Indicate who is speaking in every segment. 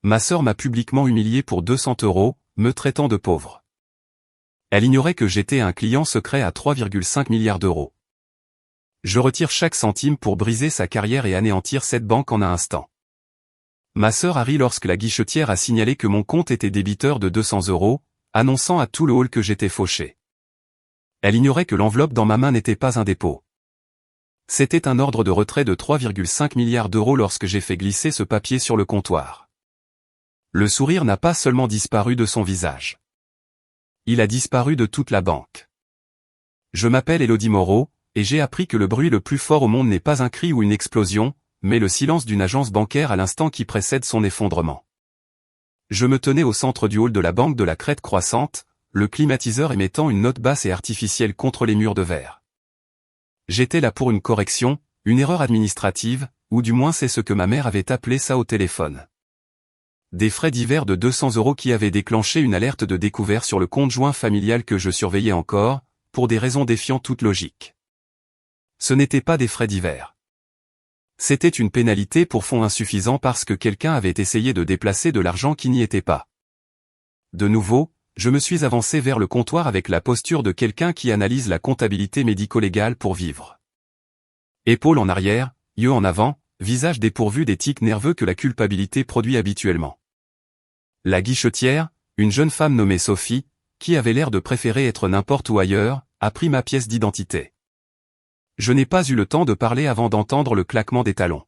Speaker 1: Ma sœur m'a publiquement humilié pour 200 €, me traitant de pauvre. Elle ignorait que j'étais un client secret à 3,5 milliards d'euros. Je retire chaque centime pour briser sa carrière et anéantir cette banque en un instant. Ma sœur a ri lorsque la guichetière a signalé que mon compte était débiteur de 200 €, annonçant à tout le hall que j'étais fauché. Elle ignorait que l'enveloppe dans ma main n'était pas un dépôt. C'était un ordre de retrait de 3,5 milliards d'euros lorsque j'ai fait glisser ce papier sur le comptoir. Le sourire n'a pas seulement disparu de son visage. Il a disparu de toute la banque. Je m'appelle Élodie Moreau, et j'ai appris que le bruit le plus fort au monde n'est pas un cri ou une explosion, mais le silence d'une agence bancaire à l'instant qui précède son effondrement. Je me tenais au centre du hall de la banque de la Crête croissante, le climatiseur émettant une note basse et artificielle contre les murs de verre. J'étais là pour une correction, une erreur administrative, ou du moins c'est ce que ma mère avait appelé ça au téléphone. Des frais divers de 200 € qui avaient déclenché une alerte de découvert sur le compte joint familial que je surveillais encore, pour des raisons défiant toute logique. Ce n'étaient pas des frais divers. C'était une pénalité pour fonds insuffisants parce que quelqu'un avait essayé de déplacer de l'argent qui n'y était pas. De nouveau, je me suis avancé vers le comptoir avec la posture de quelqu'un qui analyse la comptabilité médico-légale pour vivre. Épaules en arrière, yeux en avant, visage dépourvu des tics nerveux que la culpabilité produit habituellement. La guichetière, une jeune femme nommée Sophie, qui avait l'air de préférer être n'importe où ailleurs, a pris ma pièce d'identité. Je n'ai pas eu le temps de parler avant d'entendre le claquement des talons.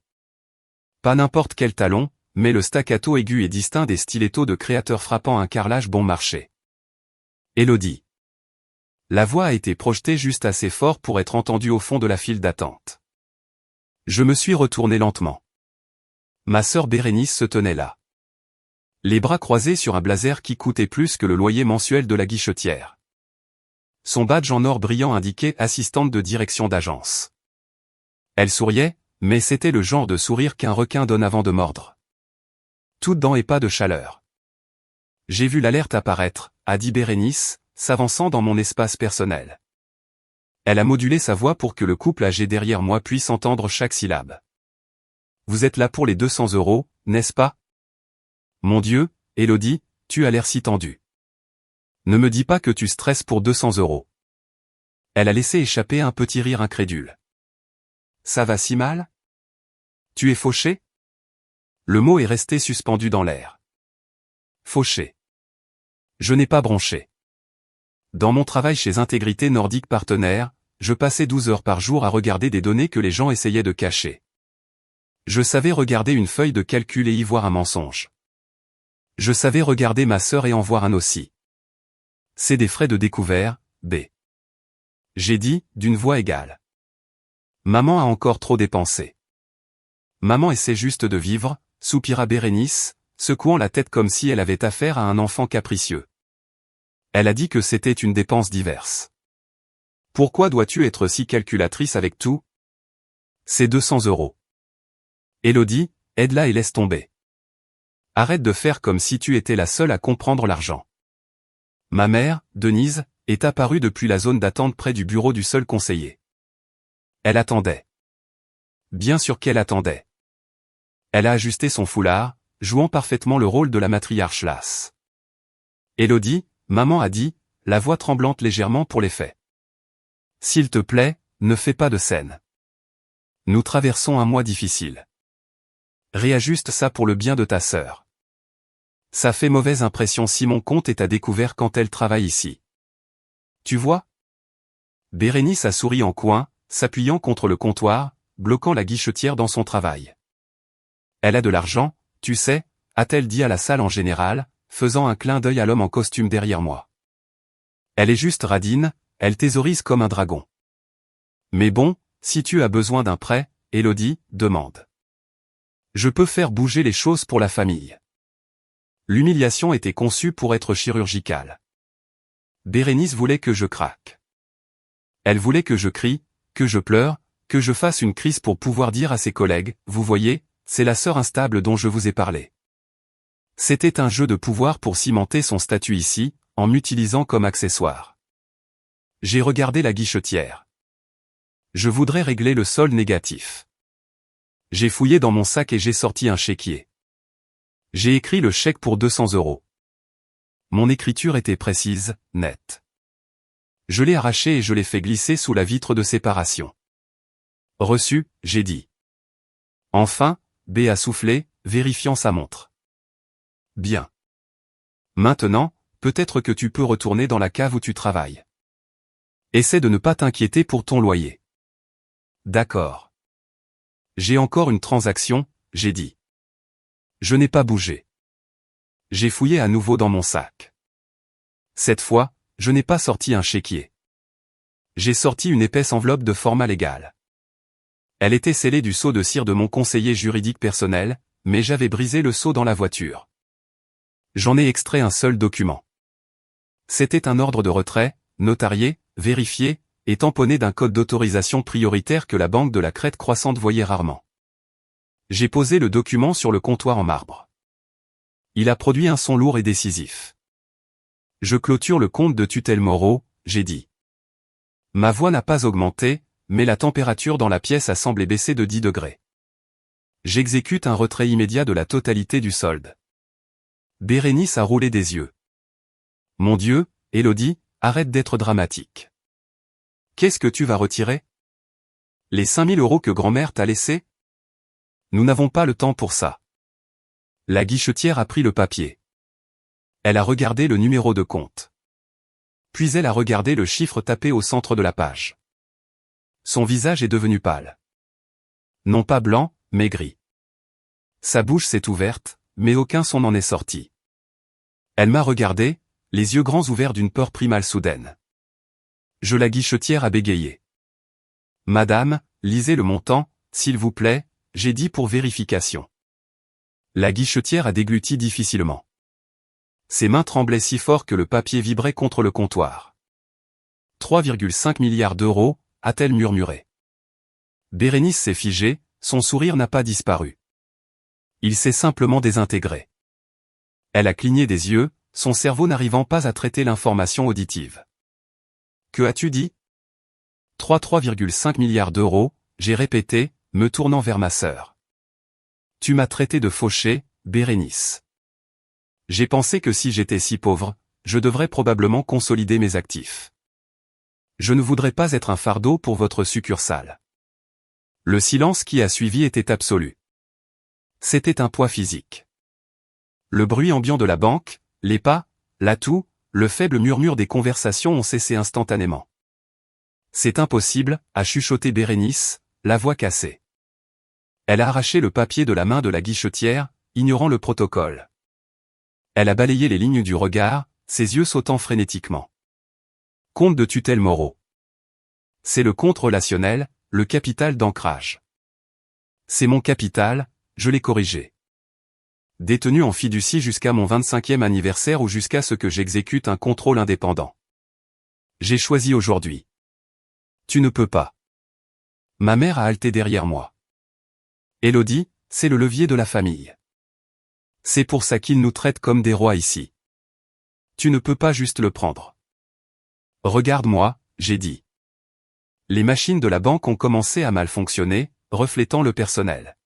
Speaker 1: Pas n'importe quel talon, mais le staccato aigu et distinct des stilettos de créateurs frappant un carrelage bon marché. Élodie. La voix a été projetée juste assez fort pour être entendue au fond de la file d'attente. Je me suis retourné lentement. Ma sœur Bérénice se tenait là. Les bras croisés sur un blazer qui coûtait plus que le loyer mensuel de la guichetière. Son badge en or brillant indiquait assistante de direction d'agence. Elle souriait, mais c'était le genre de sourire qu'un requin donne avant de mordre. Toutes dents et pas de chaleur. J'ai vu l'alerte apparaître, a dit Bérénice, s'avançant dans mon espace personnel. Elle a modulé sa voix pour que le couple âgé derrière moi puisse entendre chaque syllabe. Vous êtes là pour les 200 €, n'est-ce pas? Mon Dieu, Élodie, tu as l'air si tendue. Ne me dis pas que tu stresses pour 200 €. Elle a laissé échapper un petit rire incrédule. Ça va si mal? Tu es fauché? Le mot est resté suspendu dans l'air. Fauché. Je n'ai pas bronché. Dans mon travail chez Intégrité Nordique Partenaires, je passais 12 heures par jour à regarder des données que les gens essayaient de cacher. Je savais regarder une feuille de calcul et y voir un mensonge. Je savais regarder ma sœur et en voir un aussi. C'est des frais de découvert, B. J'ai dit, d'une voix égale. Maman a encore trop dépensé. Maman essaie juste de vivre, soupira Bérénice, secouant la tête comme si elle avait affaire à un enfant capricieux. Elle a dit que c'était une dépense diverse. Pourquoi dois-tu être si calculatrice avec tout? C'est 200 €. Élodie, aide-la et laisse tomber. Arrête de faire comme si tu étais la seule à comprendre l'argent. Ma mère, Denise, est apparue depuis la zone d'attente près du bureau du seul conseiller. Elle attendait. Bien sûr qu'elle attendait. Elle a ajusté son foulard, jouant parfaitement le rôle de la matriarche lasse. Élodie, maman a dit, la voix tremblante légèrement pour les faits. S'il te plaît, ne fais pas de scène. Nous traversons un mois difficile. Réajuste ça pour le bien de ta sœur. Ça fait mauvaise impression si mon compte est à découvert quand elle travaille ici. Tu vois? Bérénice a souri en coin, s'appuyant contre le comptoir, bloquant la guichetière dans son travail. Elle a de l'argent, tu sais, a-t-elle dit à la salle en général, faisant un clin d'œil à l'homme en costume derrière moi. Elle est juste radine, elle thésaurise comme un dragon. Mais bon, si tu as besoin d'un prêt, Élodie, demande. Je peux faire bouger les choses pour la famille. L'humiliation était conçue pour être chirurgicale. Bérénice voulait que je craque. Elle voulait que je crie, que je pleure, que je fasse une crise pour pouvoir dire à ses collègues, vous voyez, c'est la sœur instable dont je vous ai parlé. C'était un jeu de pouvoir pour cimenter son statut ici, en m'utilisant comme accessoire. J'ai regardé la guichetière. Je voudrais régler le solde négatif. J'ai fouillé dans mon sac et j'ai sorti un chéquier. J'ai écrit le chèque pour 200 euros. Mon écriture était précise, nette. Je l'ai arraché et je l'ai fait glisser sous la vitre de séparation. Reçu, j'ai dit. Enfin, B a soufflé, vérifiant sa montre. Bien. Maintenant, peut-être que tu peux retourner dans la cave où tu travailles. Essaie de ne pas t'inquiéter pour ton loyer. D'accord. J'ai encore une transaction, j'ai dit. Je n'ai pas bougé. J'ai fouillé à nouveau dans mon sac. Cette fois, je n'ai pas sorti un chéquier. J'ai sorti une épaisse enveloppe de format légal. Elle était scellée du sceau de cire de mon conseiller juridique personnel, mais j'avais brisé le sceau dans la voiture. J'en ai extrait un seul document. C'était un ordre de retrait, notarié, vérifié, et tamponné d'un code d'autorisation prioritaire que la banque de la Crête croissante voyait rarement. J'ai posé le document sur le comptoir en marbre. Il a produit un son lourd et décisif. Je clôture le compte de tutelle Moreau, j'ai dit. Ma voix n'a pas augmenté, mais la température dans la pièce a semblé baisser de 10 degrés. J'exécute un retrait immédiat de la totalité du solde. Bérénice a roulé des yeux. Mon Dieu, Élodie, arrête d'être dramatique. Qu'est-ce que tu vas retirer? Les 5000 euros que grand-mère t'a laissés? Nous n'avons pas le temps pour ça. La guichetière a pris le papier. Elle a regardé le numéro de compte. Puis elle a regardé le chiffre tapé au centre de la page. Son visage est devenu pâle. Non pas blanc, mais gris. Sa bouche s'est ouverte, mais aucun son n'en est sorti. Elle m'a regardé, les yeux grands ouverts d'une peur primale soudaine. La guichetière a bégayé. Madame, lisez le montant, s'il vous plaît, j'ai dit pour vérification. La guichetière a dégluti difficilement. Ses mains tremblaient si fort que le papier vibrait contre le comptoir. 3,5 milliards d'euros, a-t-elle murmuré. Bérénice s'est figée, son sourire n'a pas disparu. Il s'est simplement désintégré. Elle a cligné des yeux, son cerveau n'arrivant pas à traiter l'information auditive. Que as-tu dit? 3,5 milliards d'euros, j'ai répété, me tournant vers ma sœur. Tu m'as traité de fauché, Bérénice. J'ai pensé que si j'étais si pauvre, je devrais probablement consolider mes actifs. Je ne voudrais pas être un fardeau pour votre succursale. Le silence qui a suivi était absolu. C'était un poids physique. Le bruit ambiant de la banque, les pas, la toux, le faible murmure des conversations ont cessé instantanément. C'est impossible, a chuchoté Bérénice, la voix cassée. Elle a arraché le papier de la main de la guichetière, ignorant le protocole. Elle a balayé les lignes du regard, ses yeux sautant frénétiquement. Compte de tutelle Moreau. C'est le compte relationnel, le capital d'ancrage. C'est mon capital, je l'ai corrigé. Détenu en fiducie jusqu'à mon 25e anniversaire ou jusqu'à ce que j'exécute un contrôle indépendant. J'ai choisi aujourd'hui. Tu ne peux pas. Ma mère a halté derrière moi. Élodie, c'est le levier de la famille. C'est pour ça qu'ils nous traitent comme des rois ici. Tu ne peux pas juste le prendre. Regarde-moi, j'ai dit. Les machines de la banque ont commencé à mal fonctionner, reflétant le personnel.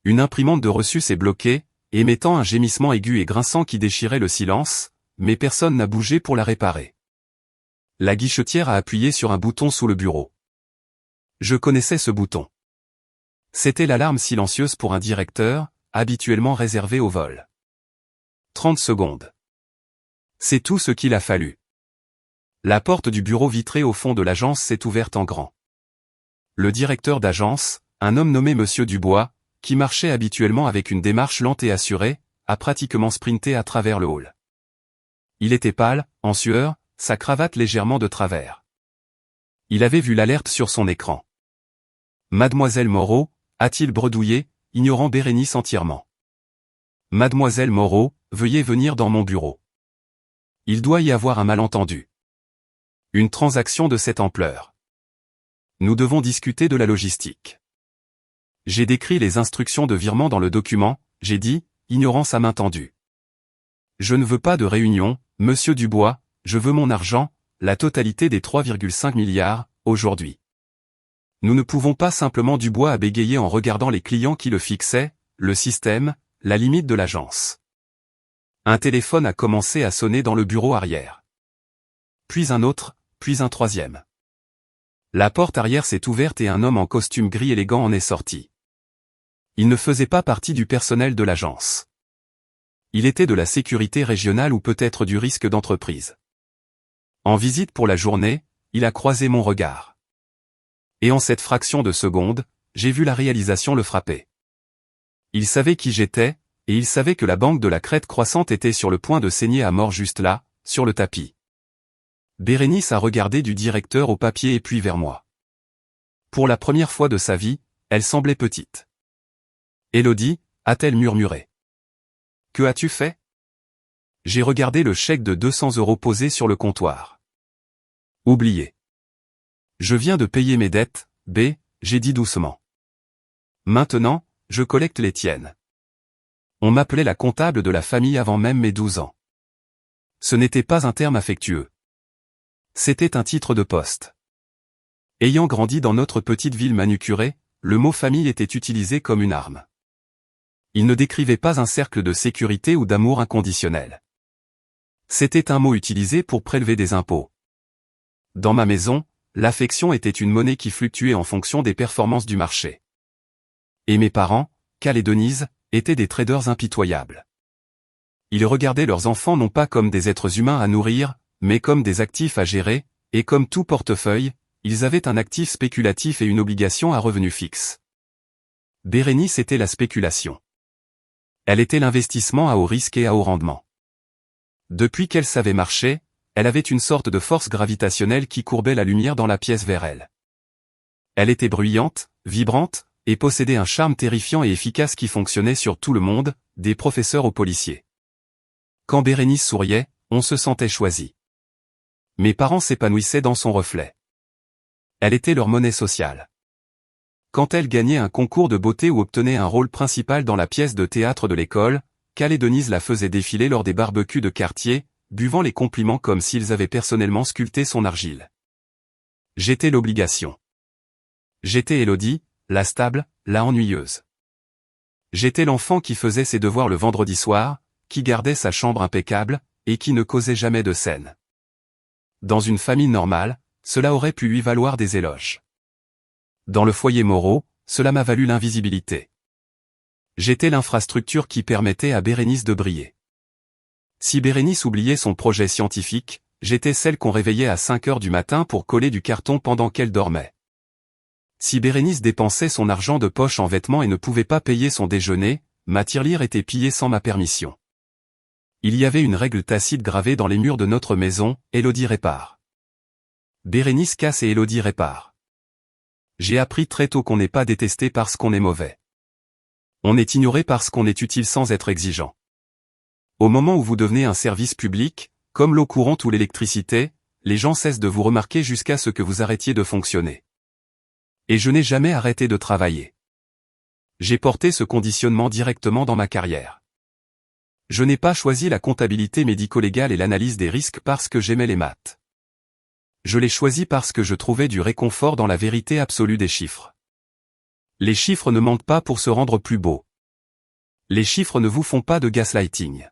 Speaker 1: Une imprimante de reçu s'est bloquée, émettant un gémissement aigu et grinçant qui déchirait le silence, mais personne n'a bougé pour la réparer. La guichetière a appuyé sur un bouton sous le bureau. Je connaissais ce bouton. C'était l'alarme silencieuse pour un directeur, habituellement réservée au vol. 30 secondes. C'est tout ce qu'il a fallu. La porte du bureau vitré au fond de l'agence s'est ouverte en grand. Le directeur d'agence, un homme nommé Monsieur Dubois, qui marchait habituellement avec une démarche lente et assurée, a pratiquement sprinté à travers le hall. Il était pâle, en sueur, sa cravate légèrement de travers. Il avait vu l'alerte sur son écran. Mademoiselle Moreau, a-t-il bredouillé, ignorant Bérénice entièrement. Mademoiselle Moreau, veuillez venir dans mon bureau. Il doit y avoir un malentendu. Une transaction de cette ampleur. Nous devons discuter de la logistique. J'ai décrit les instructions de virement dans le document, j'ai dit, ignorant sa main tendue. Je ne veux pas de réunion, Monsieur Dubois, je veux mon argent, la totalité des 3,5 milliards, aujourd'hui. Nous ne pouvons pas simplement Dubois a bégayé en regardant les clients qui le fixaient, le système, la limite de l'agence. Un téléphone a commencé à sonner dans le bureau arrière. Puis un autre, puis un troisième. La porte arrière s'est ouverte et un homme en costume gris élégant en est sorti. Il ne faisait pas partie du personnel de l'agence. Il était de la sécurité régionale ou peut-être du risque d'entreprise. En visite pour la journée, il a croisé mon regard. Et en cette fraction de seconde, j'ai vu la réalisation le frapper. Il savait qui j'étais, et il savait que la banque de la crête croissante était sur le point de saigner à mort juste là, sur le tapis. Bérénice a regardé du directeur au papier et puis vers moi. Pour la première fois de sa vie, elle semblait petite. « Élodie » a-t-elle murmuré. « Que as-tu fait ?» J'ai regardé le chèque de 200 € posé sur le comptoir. « Oublié. Je viens de payer mes dettes, B, j'ai dit doucement. Maintenant, je collecte les tiennes. On m'appelait la comptable de la famille avant même mes 12 ans. Ce n'était pas un terme affectueux. C'était un titre de poste. Ayant grandi dans notre petite ville manucurée, le mot famille était utilisé comme une arme. Il ne décrivait pas un cercle de sécurité ou d'amour inconditionnel. C'était un mot utilisé pour prélever des impôts. Dans ma maison, l'affection était une monnaie qui fluctuait en fonction des performances du marché. Et mes parents, Cal et Denise, étaient des traders impitoyables. Ils regardaient leurs enfants non pas comme des êtres humains à nourrir, mais comme des actifs à gérer, et comme tout portefeuille, ils avaient un actif spéculatif et une obligation à revenu fixe. Bérénice était la spéculation. Elle était l'investissement à haut risque et à haut rendement. Depuis qu'elle savait marcher, elle avait une sorte de force gravitationnelle qui courbait la lumière dans la pièce vers elle. Elle était bruyante, vibrante, et possédait un charme terrifiant et efficace qui fonctionnait sur tout le monde, des professeurs aux policiers. Quand Bérénice souriait, on se sentait choisi. Mes parents s'épanouissaient dans son reflet. Elle était leur monnaie sociale. Quand elle gagnait un concours de beauté ou obtenait un rôle principal dans la pièce de théâtre de l'école, Cal et Denise la faisaient défiler lors des barbecues de quartier, buvant les compliments comme s'ils avaient personnellement sculpté son argile. J'étais l'obligation. J'étais Élodie, la stable, la ennuyeuse. J'étais l'enfant qui faisait ses devoirs le vendredi soir, qui gardait sa chambre impeccable, et qui ne causait jamais de scène. Dans une famille normale, cela aurait pu lui valoir des éloges. Dans le foyer Moreau, cela m'a valu l'invisibilité. J'étais l'infrastructure qui permettait à Bérénice de briller. Si Bérénice oubliait son projet scientifique, j'étais celle qu'on réveillait à 5 heures du matin pour coller du carton pendant qu'elle dormait. Si Bérénice dépensait son argent de poche en vêtements et ne pouvait pas payer son déjeuner, ma tirelire était pillée sans ma permission. Il y avait une règle tacite gravée dans les murs de notre maison, Élodie répare. Bérénice casse et Élodie répare. J'ai appris très tôt qu'on n'est pas détesté parce qu'on est mauvais. On est ignoré parce qu'on est utile sans être exigeant. Au moment où vous devenez un service public, comme l'eau courante ou l'électricité, les gens cessent de vous remarquer jusqu'à ce que vous arrêtiez de fonctionner. Et je n'ai jamais arrêté de travailler. J'ai porté ce conditionnement directement dans ma carrière. Je n'ai pas choisi la comptabilité médico-légale et l'analyse des risques parce que j'aimais les maths. Je l'ai choisi parce que je trouvais du réconfort dans la vérité absolue des chiffres. Les chiffres ne mentent pas pour se rendre plus beaux. Les chiffres ne vous font pas de gaslighting.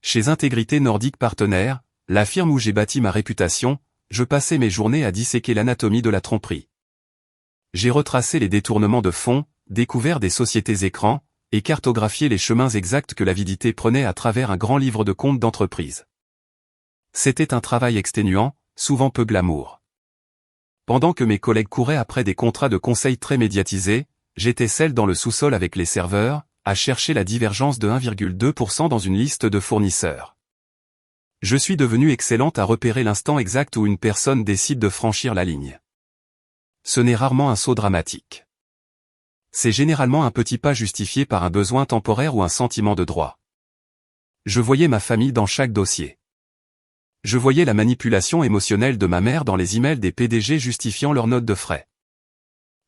Speaker 1: Chez Intégrité Nordique Partenaires, la firme où j'ai bâti ma réputation, je passais mes journées à disséquer l'anatomie de la tromperie. J'ai retracé les détournements de fonds, découvert des sociétés écrans, et cartographié les chemins exacts que l'avidité prenait à travers un grand livre de comptes d'entreprise. C'était un travail exténuant, souvent peu glamour. Pendant que mes collègues couraient après des contrats de conseil très médiatisés, j'étais celle dans le sous-sol avec les serveurs, à chercher la divergence de 1,2% dans une liste de fournisseurs. Je suis devenue excellente à repérer l'instant exact où une personne décide de franchir la ligne. Ce n'est rarement un saut dramatique. C'est généralement un petit pas justifié par un besoin temporaire ou un sentiment de droit. Je voyais ma famille dans chaque dossier. Je voyais la manipulation émotionnelle de ma mère dans les emails des PDG justifiant leurs notes de frais.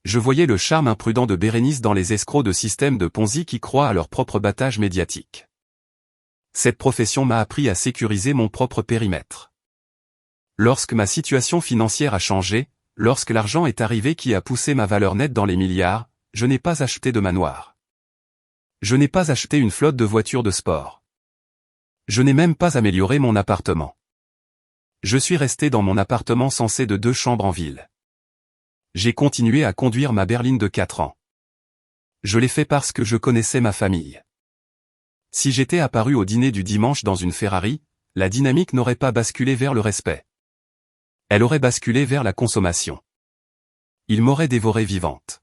Speaker 1: Je voyais le charme imprudent de Bérénice dans les escrocs de systèmes de Ponzi qui croient à leur propre battage médiatique. Cette profession m'a appris à sécuriser mon propre périmètre. Lorsque ma situation financière a changé, lorsque l'argent est arrivé qui a poussé ma valeur nette dans les milliards, je n'ai pas acheté de manoir. Je n'ai pas acheté une flotte de voitures de sport. Je n'ai même pas amélioré mon appartement. Je suis resté dans mon appartement censé de 2 chambres en ville. J'ai continué à conduire ma berline de 4 ans. Je l'ai fait parce que je connaissais ma famille. Si j'étais apparu au dîner du dimanche dans une Ferrari, la dynamique n'aurait pas basculé vers le respect. Elle aurait basculé vers la consommation. Il m'aurait dévoré vivante.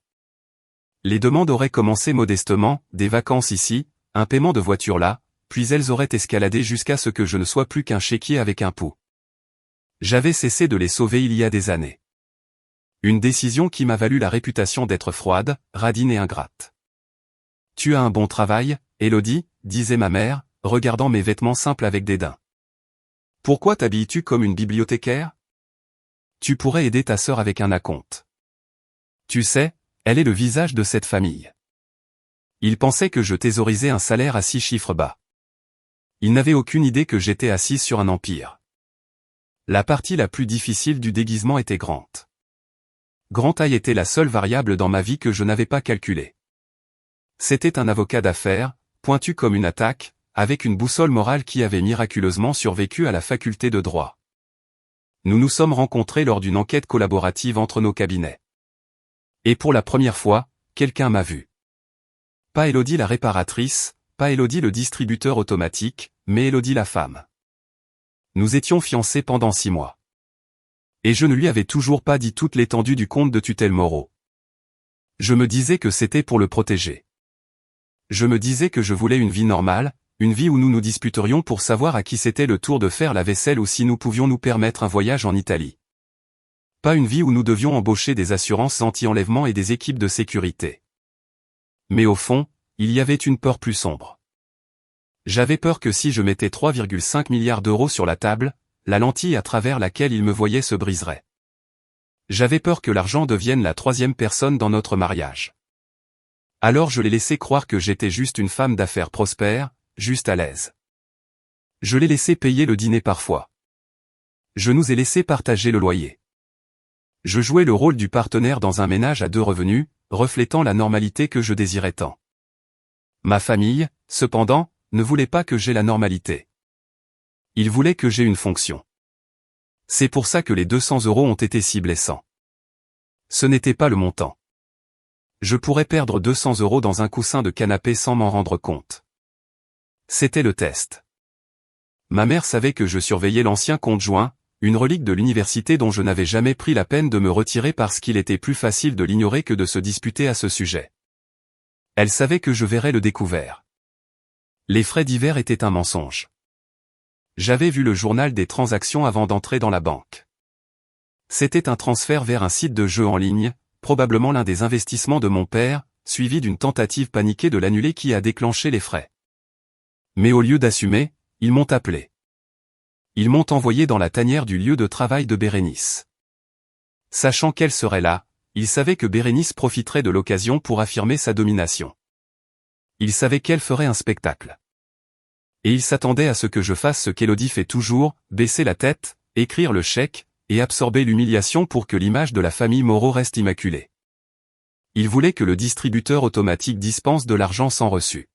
Speaker 1: Les demandes auraient commencé modestement, des vacances ici, un paiement de voiture là, puis elles auraient escaladé jusqu'à ce que je ne sois plus qu'un chéquier avec un pouls. J'avais cessé de les sauver il y a des années. Une décision qui m'a valu la réputation d'être froide, radine et ingrate. « Tu as un bon travail, Élodie ?» disait ma mère, regardant mes vêtements simples avec dédain. « Pourquoi t'habilles-tu comme une bibliothécaire ? Tu pourrais aider ta sœur avec un acompte. Tu sais, elle est le visage de cette famille. » Il pensait que je thésaurisais un salaire à 6 chiffres bas. Il n'avait aucune idée que j'étais assise sur un empire. La partie la plus difficile du déguisement était Grant. Grant était la seule variable dans ma vie que je n'avais pas calculée. C'était un avocat d'affaires, pointu comme une attaque, avec une boussole morale qui avait miraculeusement survécu à la faculté de droit. Nous nous sommes rencontrés lors d'une enquête collaborative entre nos cabinets. Et pour la première fois, quelqu'un m'a vu. Pas Élodie la réparatrice, pas Élodie le distributeur automatique, mais Élodie la femme. Nous étions fiancés pendant 6 mois. Et je ne lui avais toujours pas dit toute l'étendue du compte de tutelle Moreau. Je me disais que c'était pour le protéger. Je me disais que je voulais une vie normale, une vie où nous nous disputerions pour savoir à qui c'était le tour de faire la vaisselle ou si nous pouvions nous permettre un voyage en Italie. Pas une vie où nous devions embaucher des assurances anti-enlèvement et des équipes de sécurité. Mais au fond, il y avait une peur plus sombre. J'avais peur que si je mettais 3,5 milliards d'euros sur la table, la lentille à travers laquelle il me voyait se briserait. J'avais peur que l'argent devienne la 3e personne dans notre mariage. Alors je l'ai laissé croire que j'étais juste une femme d'affaires prospère, juste à l'aise. Je l'ai laissé payer le dîner parfois. Je nous ai laissé partager le loyer. Je jouais le rôle du partenaire dans un ménage à 2 revenus, reflétant la normalité que je désirais tant. Ma famille, cependant, ne voulait pas que j'aie la normalité. Ils voulaient que j'aie une fonction. C'est pour ça que les 200 € ont été si blessants. Ce n'était pas le montant. Je pourrais perdre 200 € dans un coussin de canapé sans m'en rendre compte. C'était le test. Ma mère savait que je surveillais l'ancien compte joint, une relique de l'université dont je n'avais jamais pris la peine de me retirer parce qu'il était plus facile de l'ignorer que de se disputer à ce sujet. Elle savait que je verrais le découvert. Les frais divers étaient un mensonge. J'avais vu le journal des transactions avant d'entrer dans la banque. C'était un transfert vers un site de jeu en ligne, probablement l'un des investissements de mon père, suivi d'une tentative paniquée de l'annuler qui a déclenché les frais. Mais au lieu d'assumer, ils m'ont appelé. Ils m'ont envoyé dans la tanière du lieu de travail de Bérénice. Sachant qu'elle serait là, ils savaient que Bérénice profiterait de l'occasion pour affirmer sa domination. Ils savaient qu'elle ferait un spectacle. Et ils s'attendaient à ce que je fasse ce qu'Élodie fait toujours, baisser la tête, écrire le chèque, et absorber l'humiliation pour que l'image de la famille Moreau reste immaculée. Ils voulaient que le distributeur automatique dispense de l'argent sans reçu.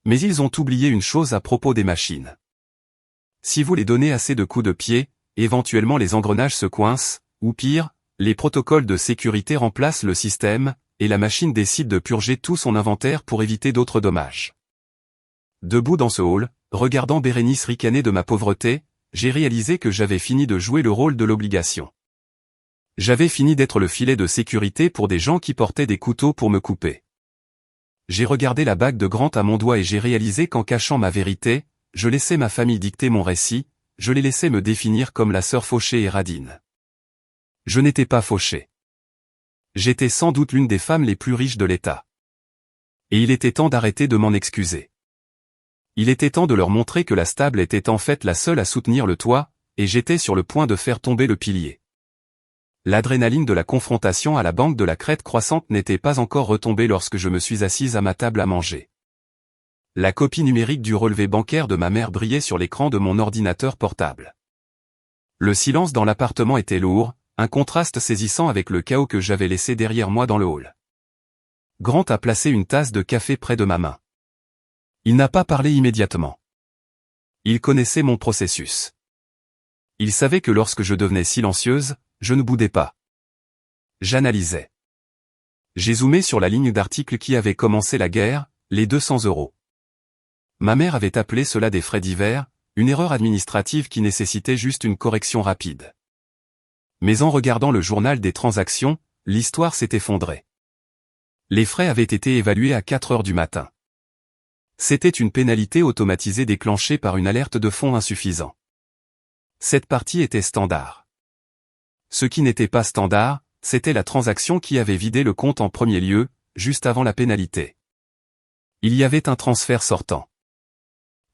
Speaker 1: Mais ils ont oublié une chose à propos des machines. Si vous les donnez assez de coups de pied, éventuellement les engrenages se coincent, ou pire, les protocoles de sécurité remplacent le système, et la machine décide de purger tout son inventaire pour éviter d'autres dommages. Debout dans ce hall, regardant Bérénice ricaner de ma pauvreté, j'ai réalisé que j'avais fini de jouer le rôle de l'obligation. J'avais fini d'être le filet de sécurité pour des gens qui portaient des couteaux pour me couper. J'ai regardé la bague de Grant à mon doigt et j'ai réalisé qu'en cachant ma vérité, je laissais ma famille dicter mon récit, je les laissais me définir comme la sœur fauchée et radine. Je n'étais pas fauchée. J'étais sans doute l'une des femmes les plus riches de l'État. Et il était temps d'arrêter de m'en excuser. Il était temps de leur montrer que la stable était en fait la seule à soutenir le toit, et j'étais sur le point de faire tomber le pilier. L'adrénaline de la confrontation à la banque de la crête croissante n'était pas encore retombée lorsque je me suis assise à ma table à manger. La copie numérique du relevé bancaire de ma mère brillait sur l'écran de mon ordinateur portable. Le silence dans l'appartement était lourd, un contraste saisissant avec le chaos que j'avais laissé derrière moi dans le hall. Grant a placé une tasse de café près de ma main. Il n'a pas parlé immédiatement. Il connaissait mon processus. Il savait que lorsque je devenais silencieuse, je ne boudais pas. J'analysais. J'ai zoomé sur la ligne d'articles qui avait commencé la guerre, les 200 €. Ma mère avait appelé cela des frais divers, une erreur administrative qui nécessitait juste une correction rapide. Mais en regardant le journal des transactions, l'histoire s'est effondrée. Les frais avaient été évalués à 4 heures du matin. C'était une pénalité automatisée déclenchée par une alerte de fonds insuffisant. Cette partie était standard. Ce qui n'était pas standard, c'était la transaction qui avait vidé le compte en premier lieu, juste avant la pénalité. Il y avait un transfert sortant.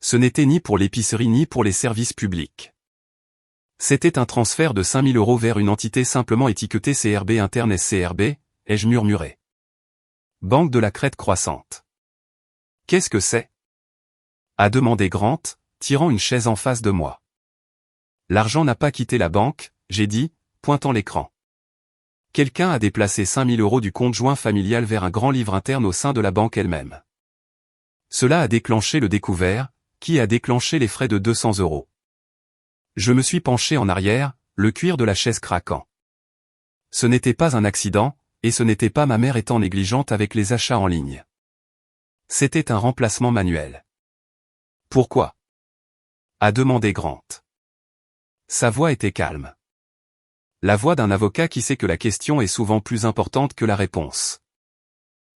Speaker 1: Ce n'était ni pour l'épicerie ni pour les services publics. C'était un transfert de 5 000 € vers une entité simplement étiquetée CRB interne SCRB, ai-je murmuré. Banque de la Crête croissante. Qu'est-ce que c'est? A demandé Grant, tirant une chaise en face de moi. L'argent n'a pas quitté la banque, j'ai dit, pointant l'écran. Quelqu'un a déplacé 5 000 € du compte joint familial vers un grand livre interne au sein de la banque elle-même. Cela a déclenché le découvert, qui a déclenché les frais de 200 €. Je me suis penché en arrière, le cuir de la chaise craquant. Ce n'était pas un accident, et ce n'était pas ma mère étant négligente avec les achats en ligne. C'était un remplacement manuel. Pourquoi? A demandé Grant. Sa voix était calme. La voix d'un avocat qui sait que la question est souvent plus importante que la réponse.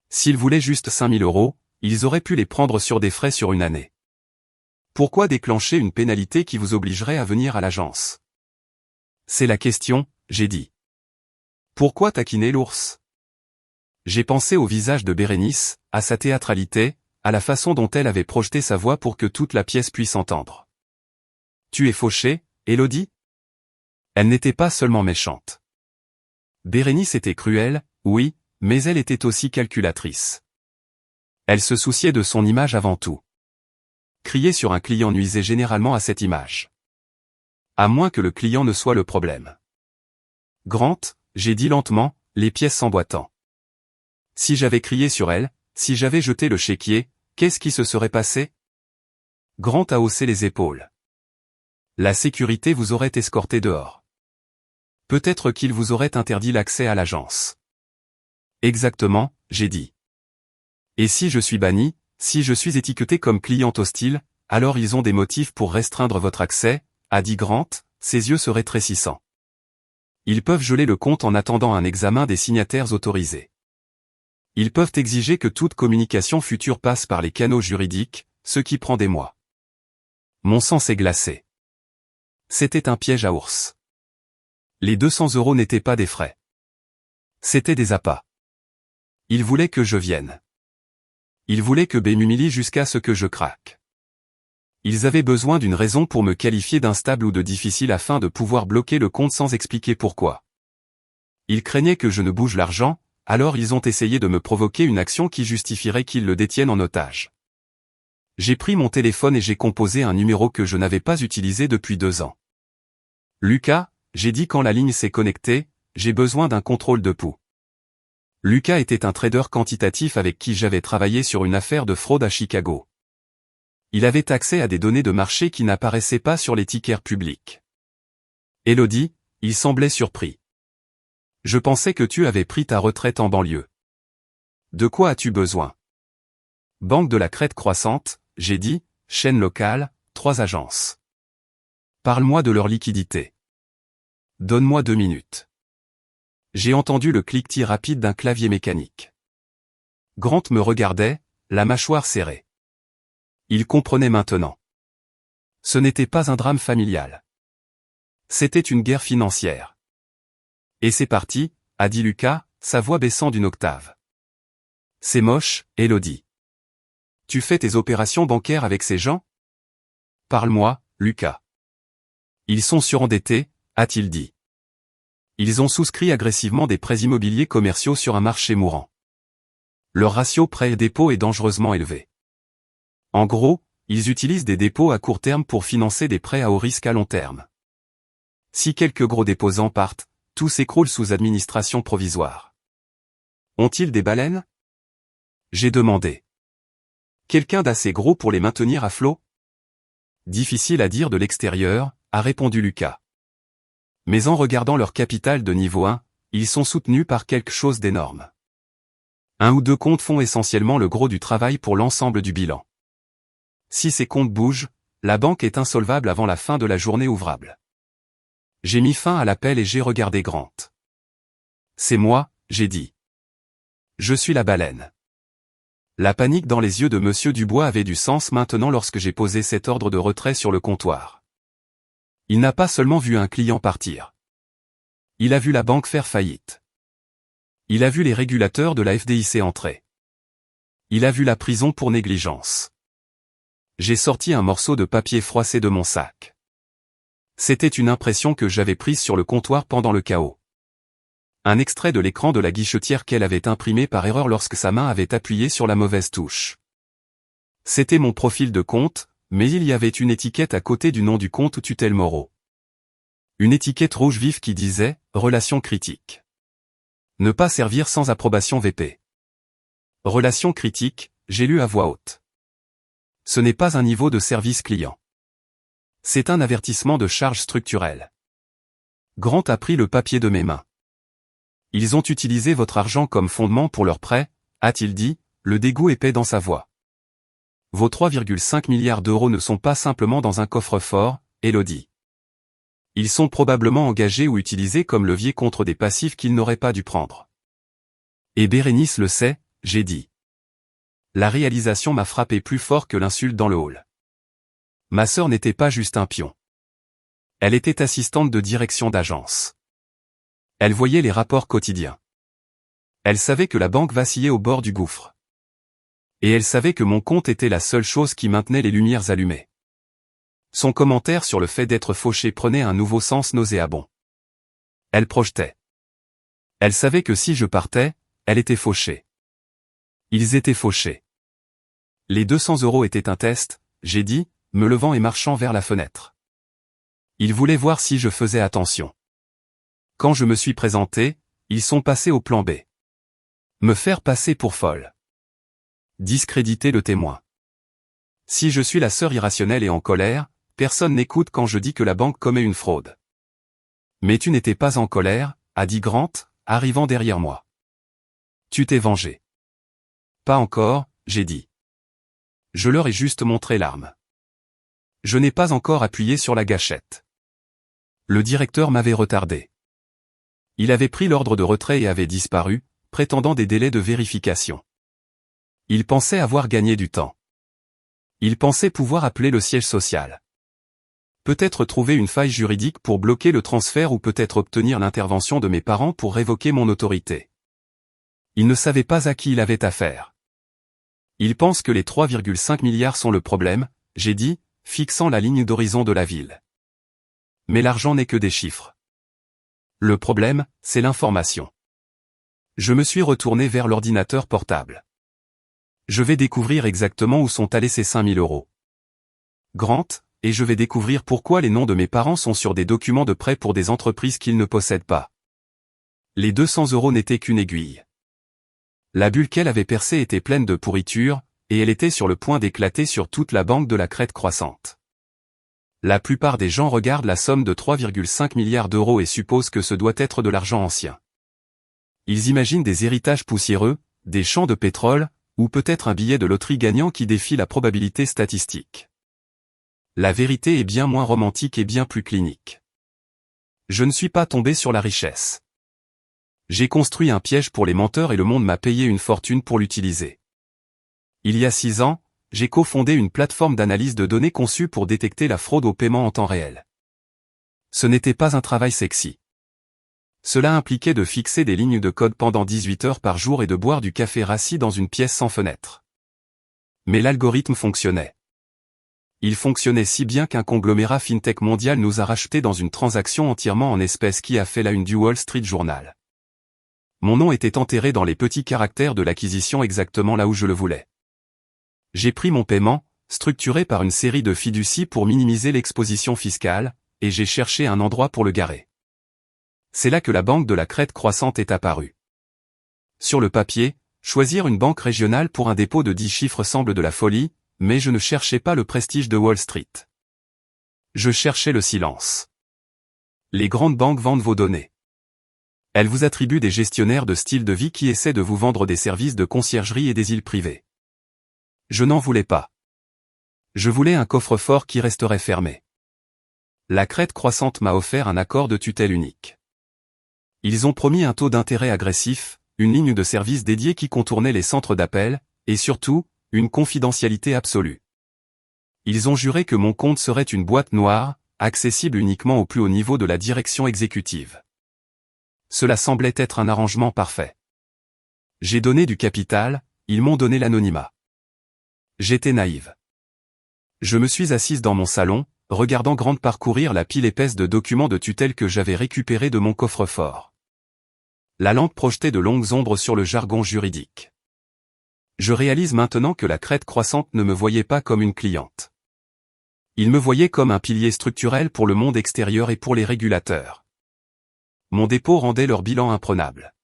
Speaker 1: S'ils voulaient juste 5 000 €, ils auraient pu les prendre sur des frais sur une année. Pourquoi déclencher une pénalité qui vous obligerait à venir à l'agence? C'est la question, j'ai dit. Pourquoi taquiner l'ours? J'ai pensé au visage de Bérénice, à sa théâtralité, à la façon dont elle avait projeté sa voix pour que toute la pièce puisse entendre. Tu es fauchée, Élodie? Elle n'était pas seulement méchante. Bérénice était cruelle, oui, mais elle était aussi calculatrice. Elle se souciait de son image avant tout. Crier sur un client nuisait généralement à cette image. À moins que le client ne soit le problème. Grant, j'ai dit lentement, les pièces s'emboîtant. Si j'avais crié sur elle, si j'avais jeté le chéquier, qu'est-ce qui se serait passé? Grant a haussé les épaules. La sécurité vous aurait escorté dehors. Peut-être qu'il vous aurait interdit l'accès à l'agence. Exactement, j'ai dit. Et si je suis banni, si je suis étiqueté comme cliente hostile, alors ils ont des motifs pour restreindre votre accès, a dit Grant, ses yeux se rétrécissant. Ils peuvent geler le compte en attendant un examen des signataires autorisés. Ils peuvent exiger que toute communication future passe par les canaux juridiques, ce qui prend des mois. Mon sang s'est glacé. C'était un piège à ours. Les 200 € n'étaient pas des frais. C'étaient des appâts. Ils voulaient que je vienne. Ils voulaient que B m'humilie jusqu'à ce que je craque. Ils avaient besoin d'une raison pour me qualifier d'instable ou de difficile afin de pouvoir bloquer le compte sans expliquer pourquoi. Ils craignaient que je ne bouge l'argent, alors ils ont essayé de me provoquer une action qui justifierait qu'ils le détiennent en otage. J'ai pris mon téléphone et j'ai composé un numéro que je n'avais pas utilisé depuis 2 ans. Lucas, j'ai dit quand la ligne s'est connectée, j'ai besoin d'un contrôle de pouls. Lucas était un trader quantitatif avec qui j'avais travaillé sur une affaire de fraude à Chicago. Il avait accès à des données de marché qui n'apparaissaient pas sur les tickers publics. Élodie, il semblait surpris. Je pensais que tu avais pris ta retraite en banlieue. De quoi as-tu besoin? Banque de la Crête croissante, j'ai dit, chaîne locale, 3 agences. Parle-moi de leur liquidité. Donne-moi 2 minutes. J'ai entendu le cliquetis rapide d'un clavier mécanique. Grant me regardait, la mâchoire serrée. Il comprenait maintenant. Ce n'était pas un drame familial. C'était une guerre financière. Et c'est parti, a dit Lucas, sa voix baissant d'une octave. C'est moche, Élodie. Tu fais tes opérations bancaires avec ces gens? Parle-moi, Lucas. Ils sont surendettés, a-t-il dit. Ils ont souscrit agressivement des prêts immobiliers commerciaux sur un marché mourant. Leur ratio prêt-dépôt est dangereusement élevé. En gros, ils utilisent des dépôts à court terme pour financer des prêts à haut risque à long terme. Si quelques gros déposants partent, tout s'écroule sous administration provisoire. Ont-ils des baleines? J'ai demandé. Quelqu'un d'assez gros pour les maintenir à flot? Difficile à dire de l'extérieur, a répondu Lucas. Mais en regardant leur capital de niveau 1, ils sont soutenus par quelque chose d'énorme. Un ou deux comptes font essentiellement le gros du travail pour l'ensemble du bilan. Si ces comptes bougent, la banque est insolvable avant la fin de la journée ouvrable. J'ai mis fin à l'appel et j'ai regardé Grant. C'est moi, j'ai dit. Je suis la baleine. La panique dans les yeux de Monsieur Dubois avait du sens maintenant lorsque j'ai posé cet ordre de retrait sur le comptoir. Il n'a pas seulement vu un client partir. Il a vu la banque faire faillite. Il a vu les régulateurs de la FDIC entrer. Il a vu la prison pour négligence. J'ai sorti un morceau de papier froissé de mon sac. C'était une impression que j'avais prise sur le comptoir pendant le chaos. Un extrait de l'écran de la guichetière qu'elle avait imprimé par erreur lorsque sa main avait appuyé sur la mauvaise touche. C'était mon profil de compte, mais il y avait une étiquette à côté du nom du compte tutelle Moreau. Une étiquette rouge vif qui disait « Relation critique ». Ne pas servir sans approbation VP. Relation critique, j'ai lu à voix haute. Ce n'est pas un niveau de service client. C'est un avertissement de charge structurelle. Grant a pris le papier de mes mains. Ils ont utilisé votre argent comme fondement pour leur prêt, a-t-il dit, le dégoût épais dans sa voix. Vos 3,5 milliards d'euros ne sont pas simplement dans un coffre-fort, Elodie. Ils sont probablement engagés ou utilisés comme levier contre des passifs qu'ils n'auraient pas dû prendre. Et Bérénice le sait, j'ai dit. La réalisation m'a frappé plus fort que l'insulte dans le hall. Ma sœur n'était pas juste un pion. Elle était assistante de direction d'agence. Elle voyait les rapports quotidiens. Elle savait que la banque vacillait au bord du gouffre. Et elle savait que mon compte était la seule chose qui maintenait les lumières allumées. Son commentaire sur le fait d'être fauché prenait un nouveau sens nauséabond. Elle projetait. Elle savait que si je partais, elle était fauchée. Ils étaient fauchés. Les 200 € étaient un test, j'ai dit, me levant et marchant vers la fenêtre. Ils voulaient voir si je faisais attention. Quand je me suis présenté, ils sont passés au plan B. Me faire passer pour folle. Discréditer le témoin. Si je suis la sœur irrationnelle et en colère, personne n'écoute quand je dis que la banque commet une fraude. Mais tu n'étais pas en colère, a dit Grant, arrivant derrière moi. Tu t'es vengé. Pas encore, j'ai dit. Je leur ai juste montré l'arme. Je n'ai pas encore appuyé sur la gâchette. Le directeur m'avait retardé. Il avait pris l'ordre de retrait et avait disparu, prétendant des délais de vérification. Il pensait avoir gagné du temps. Il pensait pouvoir appeler le siège social. Peut-être trouver une faille juridique pour bloquer le transfert ou peut-être obtenir l'intervention de mes parents pour révoquer mon autorité. Il ne savait pas à qui il avait affaire. Il pense que les 3,5 milliards sont le problème, j'ai dit, fixant la ligne d'horizon de la ville. Mais l'argent n'est que des chiffres. Le problème, c'est l'information. Je me suis retourné vers l'ordinateur portable. Je vais découvrir exactement où sont allés ces 5 000 €. Grant, et je vais découvrir pourquoi les noms de mes parents sont sur des documents de prêt pour des entreprises qu'ils ne possèdent pas. Les 200 € n'étaient qu'une aiguille. La bulle qu'elle avait percée était pleine de pourriture, et elle était sur le point d'éclater sur toute la banque de la crête croissante. La plupart des gens regardent la somme de 3,5 milliards d'euros et supposent que ce doit être de l'argent ancien. Ils imaginent des héritages poussiéreux, des champs de pétrole, ou peut-être un billet de loterie gagnant qui défie la probabilité statistique. La vérité est bien moins romantique et bien plus clinique. Je ne suis pas tombé sur la richesse. J'ai construit un piège pour les menteurs et le monde m'a payé une fortune pour l'utiliser. Il y a 6 ans, j'ai cofondé une plateforme d'analyse de données conçue pour détecter la fraude au paiement en temps réel. Ce n'était pas un travail sexy. Cela impliquait de fixer des lignes de code pendant 18 heures par jour et de boire du café rassis dans une pièce sans fenêtre. Mais l'algorithme fonctionnait. Il fonctionnait si bien qu'un conglomérat fintech mondial nous a rachetés dans une transaction entièrement en espèces qui a fait la une du Wall Street Journal. Mon nom était enterré dans les petits caractères de l'acquisition exactement là où je le voulais. J'ai pris mon paiement, structuré par une série de fiducies pour minimiser l'exposition fiscale, et j'ai cherché un endroit pour le garer. C'est là que la banque de la crête croissante est apparue. Sur le papier, Choisir une banque régionale pour un dépôt de 10 chiffres semble de la folie, mais je ne cherchais pas le prestige de Wall Street. Je cherchais le silence. Les grandes banques vendent vos données. Elles vous attribuent des gestionnaires de style de vie qui essaient de vous vendre des services de conciergerie et des îles privées. Je n'en voulais pas. Je voulais un coffre-fort qui resterait fermé. La Crête Croissante m'a offert un accord de tutelle unique. Ils ont promis un taux d'intérêt agressif, une ligne de service dédiée qui contournait les centres d'appel, et surtout, une confidentialité absolue. Ils ont juré que mon compte serait une boîte noire, accessible uniquement au plus haut niveau de la direction exécutive. Cela semblait être un arrangement parfait. J'ai donné du capital, ils m'ont donné l'anonymat. J'étais naïve. Je me suis assise dans mon salon, regardant Grant parcourir la pile épaisse de documents de tutelle que j'avais récupérés de mon coffre-fort. La lampe projetait de longues ombres sur le jargon juridique. Je réalise maintenant que la Crête Croissante ne me voyait pas comme une cliente. Il me voyait comme un pilier structurel pour le monde extérieur et pour les régulateurs. Mon dépôt rendait leur bilan imprenable.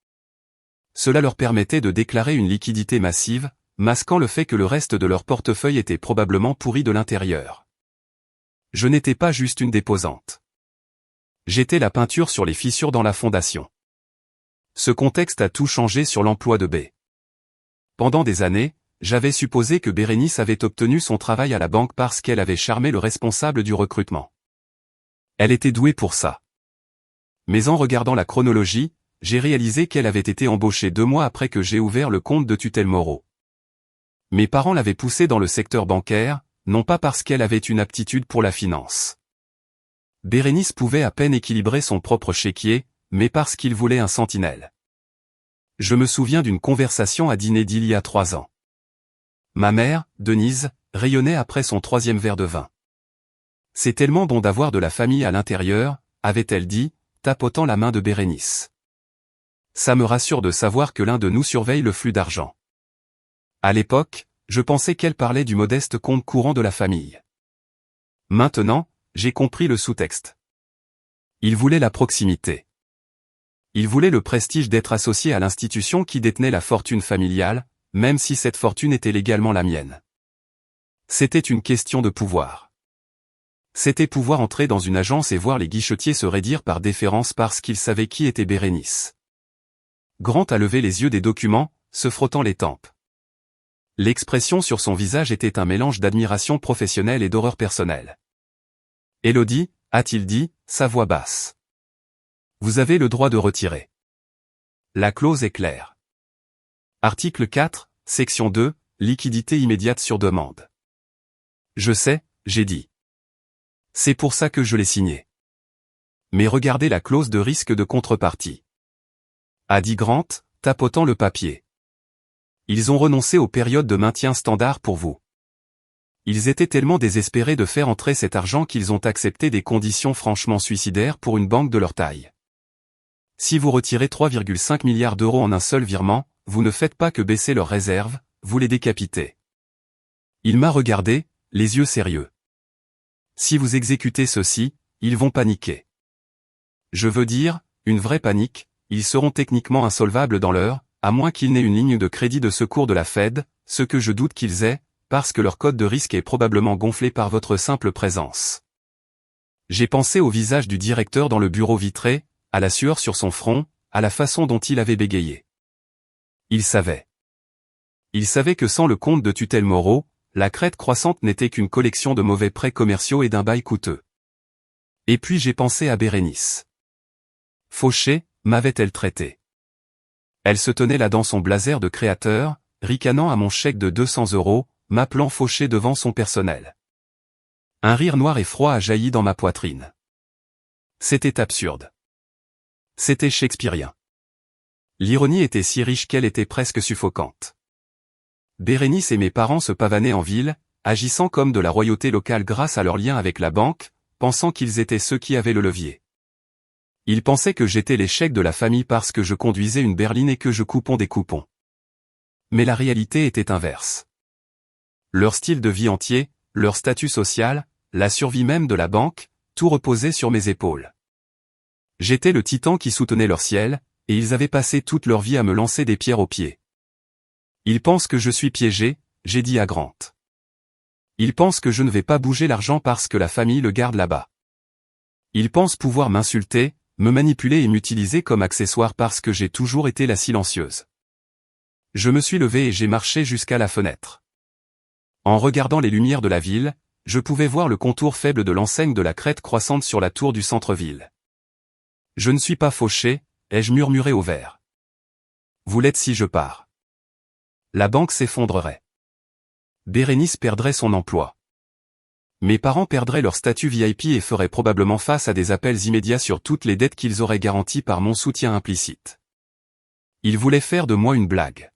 Speaker 1: Cela leur permettait de déclarer une liquidité massive, masquant le fait que le reste de leur portefeuille était probablement pourri de l'intérieur. Je n'étais pas juste une déposante. J'étais la peinture sur les fissures dans la fondation. Ce contexte a tout changé sur l'emploi de B. Pendant des années, j'avais supposé que Bérénice avait obtenu son travail à la banque parce qu'elle avait charmé le responsable du recrutement. Elle était douée pour ça. Mais en regardant la chronologie, j'ai réalisé qu'elle avait été embauchée 2 mois après que j'ai ouvert le compte de tutelle Moreau. Mes parents l'avaient poussée dans le secteur bancaire, non pas parce qu'elle avait une aptitude pour la finance. Bérénice pouvait à peine équilibrer son propre chéquier, mais parce qu'il voulait un sentinelle. Je me souviens d'une conversation à dîner d'il y a 3 ans. Ma mère, Denise, rayonnait après son 3e verre de vin. C'est tellement bon d'avoir de la famille à l'intérieur, avait-elle dit, tapotant la main de Bérénice. Ça me rassure de savoir que l'un de nous surveille le flux d'argent. À l'époque, je pensais qu'elle parlait du modeste compte courant de la famille. Maintenant, j'ai compris le sous-texte. Il voulait la proximité. Il voulait le prestige d'être associé à l'institution qui détenait la fortune familiale, même si cette fortune était légalement la mienne. C'était une question de pouvoir. C'était pouvoir entrer dans une agence et voir les guichetiers se raidir par déférence parce qu'ils savaient qui était Bérénice. Grant a levé les yeux des documents, se frottant les tempes. L'expression sur son visage était un mélange d'admiration professionnelle et d'horreur personnelle. « Élodie » a-t-il dit, sa voix basse. « Vous avez le droit de retirer. La clause est claire. Article 4, section 2, liquidité immédiate sur demande. » Je sais, j'ai dit. C'est pour ça que je l'ai signé. Mais regardez la clause de risque de contrepartie. A dit Grant, tapotant le papier. Ils ont renoncé aux périodes de maintien standard pour vous. Ils étaient tellement désespérés de faire entrer cet argent qu'ils ont accepté des conditions franchement suicidaires pour une banque de leur taille. Si vous retirez 3,5 milliards d'euros en un seul virement, vous ne faites pas que baisser leurs réserves, vous les décapitez. Il m'a regardé, les yeux sérieux. Si vous exécutez ceci, ils vont paniquer. Je veux dire, une vraie panique, ils seront techniquement insolvables dans l'heure, à moins qu'ils n'aient une ligne de crédit de secours de la Fed, ce que je doute qu'ils aient, parce que leur code de risque est probablement gonflé par votre simple présence. J'ai pensé au visage du directeur dans le bureau vitré, à la sueur sur son front, à la façon dont il avait bégayé. Il savait. Il savait que sans le compte de tutelle Moreau, la Crête Croissante n'était qu'une collection de mauvais prêts commerciaux et d'un bail coûteux. Et puis j'ai pensé à Bérénice. Fauché, m'avait-elle traité? Elle se tenait là dans son blazer de créateur, ricanant à mon chèque de 200 euros, m'appelant Fauché devant son personnel. Un rire noir et froid a jailli dans ma poitrine. C'était absurde. C'était shakespearien. L'ironie était si riche qu'elle était presque suffocante. Bérénice et mes parents se pavanaient en ville, agissant comme de la royauté locale grâce à leur lien avec la banque, pensant qu'ils étaient ceux qui avaient le levier. Ils pensaient que j'étais l'échec de la famille parce que je conduisais une berline et que je coupons des coupons. Mais la réalité était inverse. Leur style de vie entier, leur statut social, la survie même de la banque, tout reposait sur mes épaules. J'étais le titan qui soutenait leur ciel, et ils avaient passé toute leur vie à me lancer des pierres aux pieds. Il pense que je suis piégé, j'ai dit à Grant. Il pense que je ne vais pas bouger l'argent parce que la famille le garde là-bas. Il pense pouvoir m'insulter, me manipuler et m'utiliser comme accessoire parce que j'ai toujours été la silencieuse. Je me suis levé et j'ai marché jusqu'à la fenêtre. En regardant les lumières de la ville, je pouvais voir le contour faible de l'enseigne de la crête croissante sur la tour du centre-ville. Je ne suis pas fauché, ai-je murmuré au verre. Vous l'êtes si je pars. La banque s'effondrerait. Bérénice perdrait son emploi. Mes parents perdraient leur statut VIP et feraient probablement face à des appels immédiats sur toutes les dettes qu'ils auraient garanties par mon soutien implicite. Ils voulaient faire de moi une blague.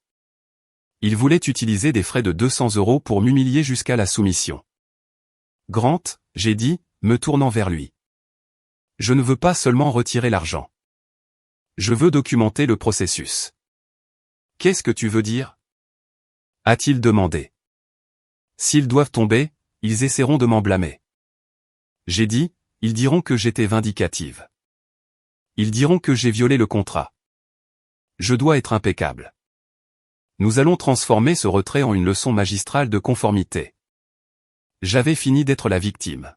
Speaker 1: Ils voulaient utiliser des frais de 200 € pour m'humilier jusqu'à la soumission. Grant, j'ai dit, me tournant vers lui. Je ne veux pas seulement retirer l'argent. Je veux documenter le processus. Qu'est-ce que tu veux dire? A-t-il demandé. S'ils doivent tomber, ils essaieront de m'en blâmer. J'ai dit, ils diront que j'étais vindicative. Ils diront que j'ai violé le contrat. Je dois être impeccable. Nous allons transformer ce retrait en une leçon magistrale de conformité. J'avais fini d'être la victime.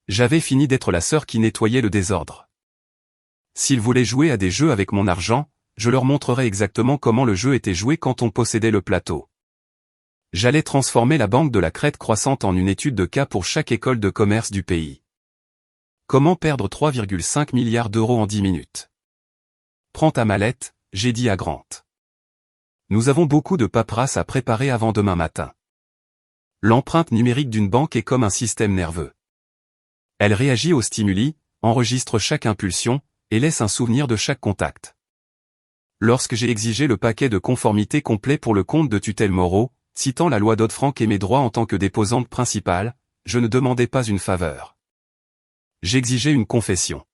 Speaker 1: J'avais fini d'être la sœur qui nettoyait le désordre. S'ils voulaient jouer à des jeux avec mon argent, je leur montrerais exactement comment le jeu était joué quand on possédait le plateau. J'allais transformer la banque de la crête croissante en une étude de cas pour chaque école de commerce du pays. Comment perdre 3,5 milliards d'euros en 10 minutes? Prends ta mallette, j'ai dit à Grant. Nous avons beaucoup de paperasse à préparer avant demain matin. L'empreinte numérique d'une banque est comme un système nerveux. Elle réagit aux stimuli, enregistre chaque impulsion, et laisse un souvenir de chaque contact. Lorsque j'ai exigé le paquet de conformité complet pour le compte de tutelle Moreau, citant la loi Dodd-Frank et mes droits en tant que déposante principale, je ne demandais pas une faveur. J'exigeais une confession.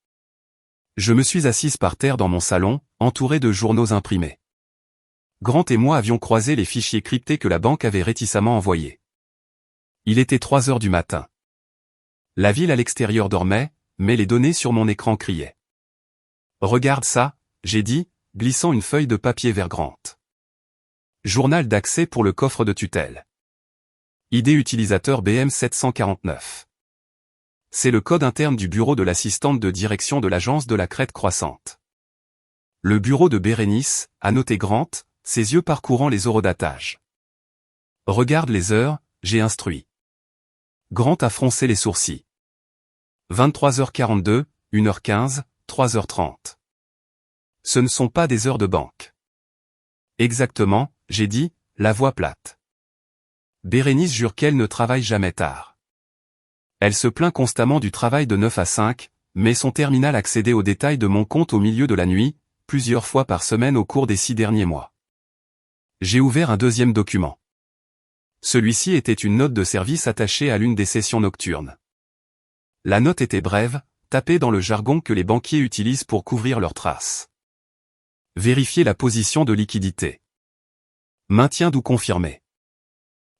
Speaker 1: Je me suis assise par terre dans mon salon, entouré de journaux imprimés. Grant et moi avions croisé les fichiers cryptés que la banque avait réticemment envoyés. Il était 3 heures du matin. La ville à l'extérieur dormait, mais les données sur mon écran criaient. Regarde ça, j'ai dit, glissant une feuille de papier vers Grant. Journal d'accès pour le coffre de tutelle. ID utilisateur BM749. C'est le code interne du bureau de l'assistante de direction de l'agence de la crête croissante. Le bureau de Bérénice, a noté Grant, ses yeux parcourant les horodatage. Regarde les heures, j'ai instruit. Grant a froncé les sourcils. 23h42, 1h15, 3h30. Ce ne sont pas des heures de banque. Exactement, j'ai dit, la voix plate. Bérénice jure qu'elle ne travaille jamais tard. Elle se plaint constamment du travail de 9 à 5, mais son terminal accédait aux détails de mon compte au milieu de la nuit, plusieurs fois par semaine au cours des 6 derniers mois. J'ai ouvert un deuxième document. Celui-ci était une note de service attachée à l'une des sessions nocturnes. La note était brève, tapée dans le jargon que les banquiers utilisent pour couvrir leurs traces. Vérifier la position de liquidité. Maintien ou confirmé.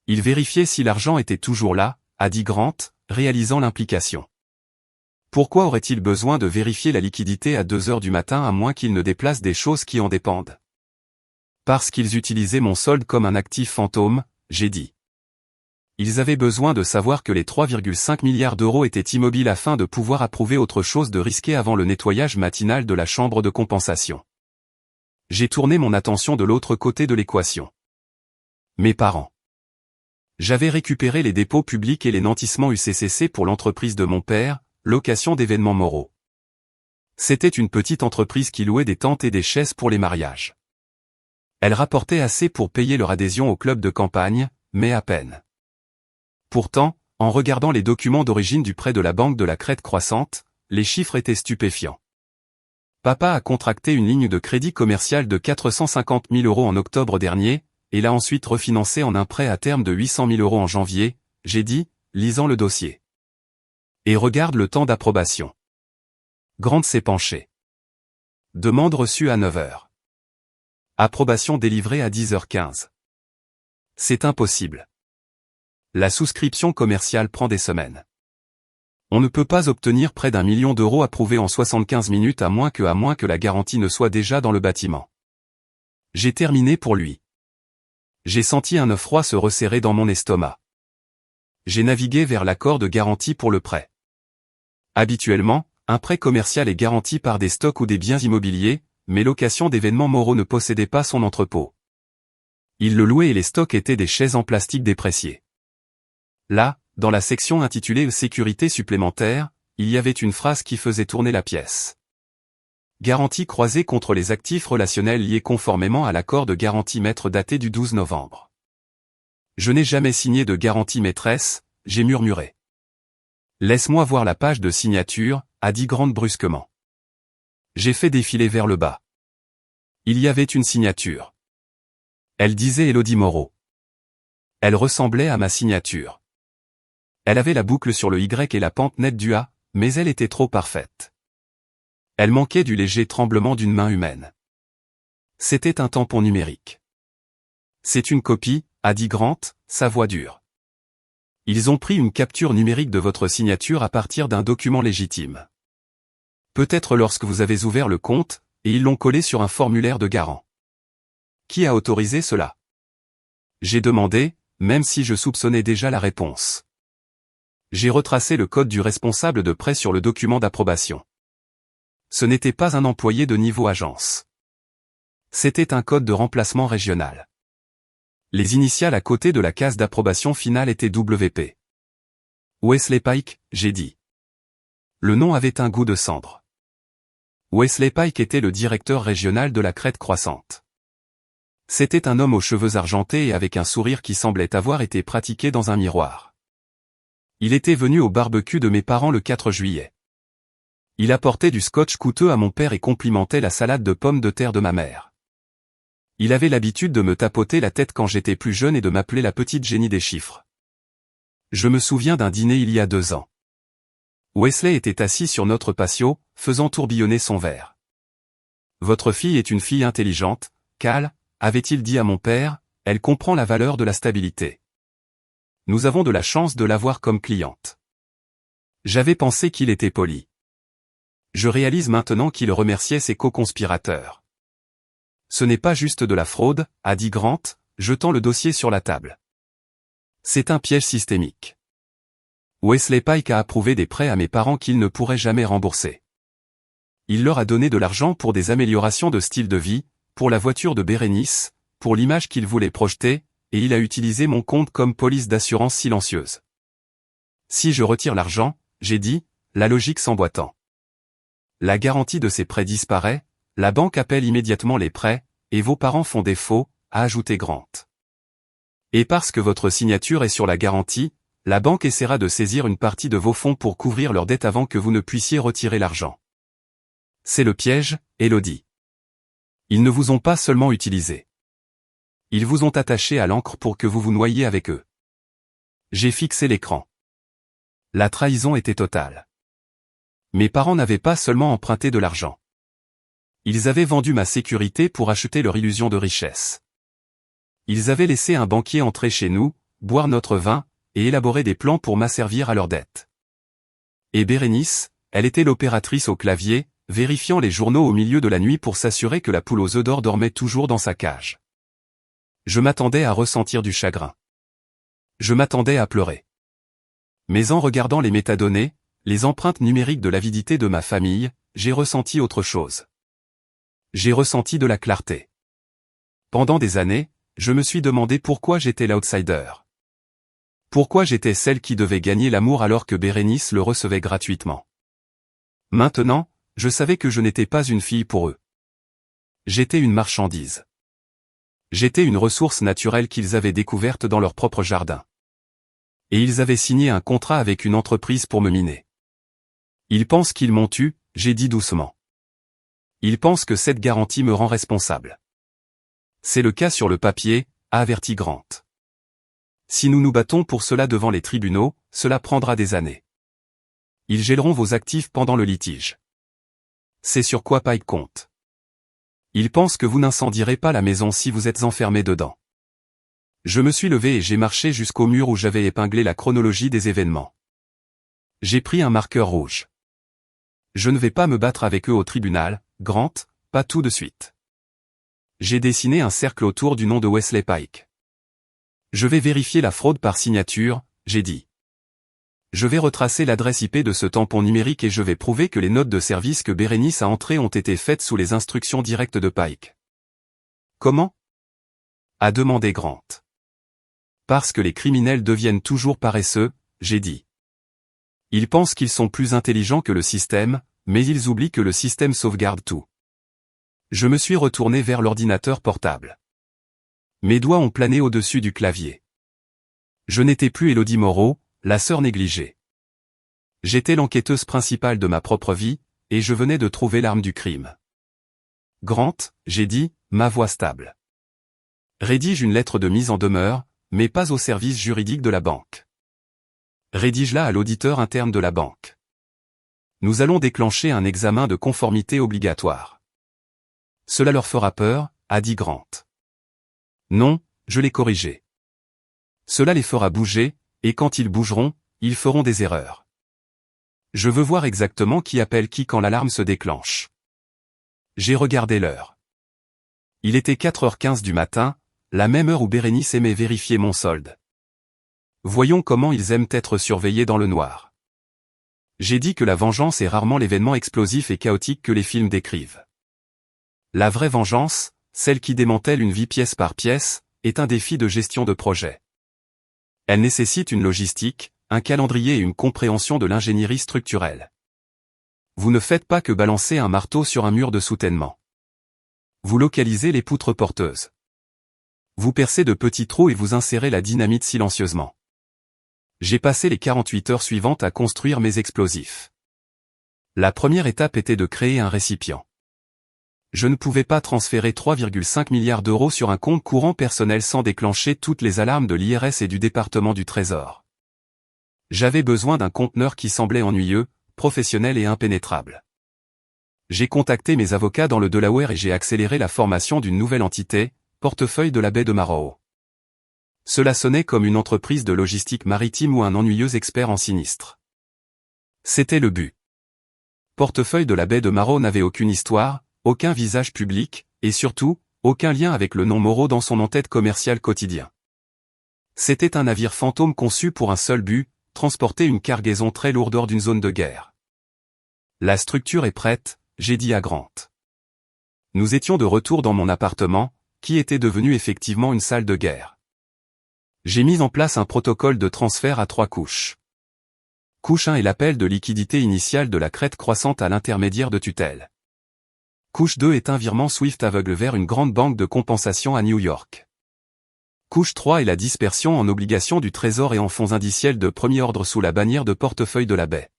Speaker 1: Il vérifiait si l'argent était toujours là, a dit Grant, réalisant l'implication. Pourquoi aurait-il besoin de vérifier la liquidité à 2 heures du matin à moins qu'il ne déplace des choses qui en dépendent? Parce qu'ils utilisaient mon solde comme un actif fantôme, j'ai dit. Ils avaient besoin de savoir que les 3,5 milliards d'euros étaient immobiles afin de pouvoir approuver autre chose de risqué avant le nettoyage matinal de la chambre de compensation. J'ai tourné mon attention de l'autre côté de l'équation. Mes parents. J'avais récupéré les dépôts publics et les nantissements UCCC pour l'entreprise de mon père, location d'événements moraux. C'était une petite entreprise qui louait des tentes et des chaises pour les mariages. Elle rapportait assez pour payer leur adhésion au club de campagne, mais à peine. Pourtant, en regardant les documents d'origine du prêt de la banque de la crête croissante, les chiffres étaient stupéfiants. Papa a contracté une ligne de crédit commercial de 450 000 € en octobre dernier, et l'a ensuite refinancé en un prêt à terme de 800 000 € en janvier, j'ai dit, lisant le dossier. Et regarde le temps d'approbation. Grant s'est penché. Demande reçue à 9 h. Approbation délivrée à 10h15. C'est impossible. La souscription commerciale prend des semaines. On ne peut pas obtenir près d'1 million d'euros approuvés en 75 minutes à moins que la garantie ne soit déjà dans le bâtiment. J'ai terminé pour lui. J'ai senti un œuf froid se resserrer dans mon estomac. J'ai navigué vers l'accord de garantie pour le prêt. Habituellement, un prêt commercial est garanti par des stocks ou des biens immobiliers, mais Location d'événements Moreau ne possédait pas son entrepôt. Il le louait et les stocks étaient des chaises en plastique dépréciées. Là, dans la section intitulée « Sécurité supplémentaire », il y avait une phrase qui faisait tourner la pièce. Garantie croisée contre les actifs relationnels liés conformément à l'accord de garantie maître daté du 12 novembre. Je n'ai jamais signé de garantie maîtresse, j'ai murmuré. Laisse-moi voir la page de signature, a dit Grant brusquement. J'ai fait défiler vers le bas. Il y avait une signature. Elle disait Élodie Moreau. Elle ressemblait à ma signature. Elle avait la boucle sur le Y et la pente nette du A, mais elle était trop parfaite. Elle manquait du léger tremblement d'une main humaine. C'était un tampon numérique. C'est une copie, a dit Grant, sa voix dure. Ils ont pris une capture numérique de votre signature à partir d'un document légitime. Peut-être lorsque vous avez ouvert le compte, et ils l'ont collé sur un formulaire de garant. Qui a autorisé cela? J'ai demandé, même si je soupçonnais déjà la réponse. J'ai retracé le code du responsable de prêt sur le document d'approbation. Ce n'était pas un employé de niveau agence. C'était un code de remplacement régional. Les initiales à côté de la case d'approbation finale étaient WP. Wesley Pike, j'ai dit. Le nom avait un goût de cendre. Wesley Pike était le directeur régional de la Crête croissante. C'était un homme aux cheveux argentés et avec un sourire qui semblait avoir été pratiqué dans un miroir. Il était venu au barbecue de mes parents le 4 juillet. Il apportait du scotch coûteux à mon père et complimentait la salade de pommes de terre de ma mère. Il avait l'habitude de me tapoter la tête quand j'étais plus jeune et de m'appeler la petite génie des chiffres. Je me souviens d'un dîner il y a 2 ans. Wesley était assis sur notre patio, faisant tourbillonner son verre. « Votre fille est une fille intelligente, Cal, avait-il dit à mon père, elle comprend la valeur de la stabilité. Nous avons de la chance de l'avoir comme cliente. » J'avais pensé qu'il était poli. Je réalise maintenant qu'il remerciait ses co-conspirateurs. Ce n'est pas juste de la fraude, a dit Grant, jetant le dossier sur la table. C'est un piège systémique. Wesley Pike a approuvé des prêts à mes parents qu'ils ne pourraient jamais rembourser. Il leur a donné de l'argent pour des améliorations de style de vie, pour la voiture de Bérénice, pour l'image qu'il voulait projeter, et il a utilisé mon compte comme police d'assurance silencieuse. Si je retire l'argent, j'ai dit, la logique s'emboîtant. La garantie de ces prêts disparaît, la banque appelle immédiatement les prêts, et vos parents font défaut, a ajouté Grant. Et parce que votre signature est sur la garantie, la banque essaiera de saisir une partie de vos fonds pour couvrir leurs dettes avant que vous ne puissiez retirer l'argent. C'est le piège, Élodie. Ils ne vous ont pas seulement utilisé. Ils vous ont attaché à l'ancre pour que vous vous noyiez avec eux. J'ai fixé l'écran. La trahison était totale. Mes parents n'avaient pas seulement emprunté de l'argent. Ils avaient vendu ma sécurité pour acheter leur illusion de richesse. Ils avaient laissé un banquier entrer chez nous, boire notre vin, et élaborer des plans pour m'asservir à leurs dettes. Et Bérénice, elle était l'opératrice au clavier, vérifiant les journaux au milieu de la nuit pour s'assurer que la poule aux œufs d'or dormait toujours dans sa cage. Je m'attendais à ressentir du chagrin. Je m'attendais à pleurer. Mais en regardant les métadonnées, les empreintes numériques de l'avidité de ma famille, j'ai ressenti autre chose. J'ai ressenti de la clarté. Pendant des années, je me suis demandé pourquoi j'étais l'outsider. Pourquoi j'étais celle qui devait gagner l'amour alors que Bérénice le recevait gratuitement. Maintenant, je savais que je n'étais pas une fille pour eux. J'étais une marchandise. J'étais une ressource naturelle qu'ils avaient découverte dans leur propre jardin. Et ils avaient signé un contrat avec une entreprise pour me miner. Ils pensent qu'ils m'ont tué, j'ai dit doucement. Ils pensent que cette garantie me rend responsable. C'est le cas sur le papier, a averti Grant. Si nous nous battons pour cela devant les tribunaux, cela prendra des années. Ils gèleront vos actifs pendant le litige. C'est sur quoi Pike compte. Ils pensent que vous n'incendierez pas la maison si vous êtes enfermé dedans. Je me suis levé et j'ai marché jusqu'au mur où j'avais épinglé la chronologie des événements. J'ai pris un marqueur rouge. Je ne vais pas me battre avec eux au tribunal, Grant, pas tout de suite. J'ai dessiné un cercle autour du nom de Wesley Pike. Je vais vérifier la fraude par signature, j'ai dit. Je vais retracer l'adresse IP de ce tampon numérique et je vais prouver que les notes de service que Bérénice a entrées ont été faites sous les instructions directes de Pike. Comment? A demandé Grant. Parce que les criminels deviennent toujours paresseux, j'ai dit. Ils pensent qu'ils sont plus intelligents que le système, mais ils oublient que le système sauvegarde tout. Je me suis retourné vers l'ordinateur portable. Mes doigts ont plané au-dessus du clavier. Je n'étais plus Élodie Moreau, la sœur négligée. J'étais l'enquêteuse principale de ma propre vie, et je venais de trouver l'arme du crime. Grant, j'ai dit, ma voix stable. Rédige une lettre de mise en demeure, mais pas au service juridique de la banque. Rédige-la à l'auditeur interne de la banque. Nous allons déclencher un examen de conformité obligatoire. Cela leur fera peur, a dit Grant. Non, je l'ai corrigé. Cela les fera bouger, et quand ils bougeront, ils feront des erreurs. Je veux voir exactement qui appelle qui quand l'alarme se déclenche. J'ai regardé l'heure. Il était 4h15 du matin, la même heure où Bérénice aimait vérifier mon solde. Voyons comment ils aiment être surveillés dans le noir. J'ai dit que la vengeance est rarement l'événement explosif et chaotique que les films décrivent. La vraie vengeance, celle qui démantèle une vie pièce par pièce, est un défi de gestion de projet. Elle nécessite une logistique, un calendrier et une compréhension de l'ingénierie structurelle. Vous ne faites pas que balancer un marteau sur un mur de soutènement. Vous localisez les poutres porteuses. Vous percez de petits trous et vous insérez la dynamite silencieusement. J'ai passé les 48 heures suivantes à construire mes explosifs. La première étape était de créer un récipient. Je ne pouvais pas transférer 3,5 milliards d'euros sur un compte courant personnel sans déclencher toutes les alarmes de l'IRS et du département du Trésor. J'avais besoin d'un conteneur qui semblait ennuyeux, professionnel et impénétrable. J'ai contacté mes avocats dans le Delaware et j'ai accéléré la formation d'une nouvelle entité, Portefeuille de la baie de Marrow. Cela sonnait comme une entreprise de logistique maritime ou un ennuyeux expert en sinistre. C'était le but. Portefeuille de la baie de Marrow n'avait aucune histoire, aucun visage public, et surtout, aucun lien avec le nom Moreau dans son en-tête commercial quotidien. C'était un navire fantôme conçu pour un seul but, transporter une cargaison très lourde hors d'une zone de guerre. La structure est prête, j'ai dit à Grant. Nous étions de retour dans mon appartement, qui était devenu effectivement une salle de guerre. J'ai mis en place un protocole de transfert à 3 couches. Couche 1 est l'appel de liquidité initiale de la crête croissante à l'intermédiaire de tutelle. Couche 2 est un virement SWIFT aveugle vers une grande banque de compensation à New York. Couche 3 est la dispersion en obligations du Trésor et en fonds indiciels de premier ordre sous la bannière de Portefeuille de la baie.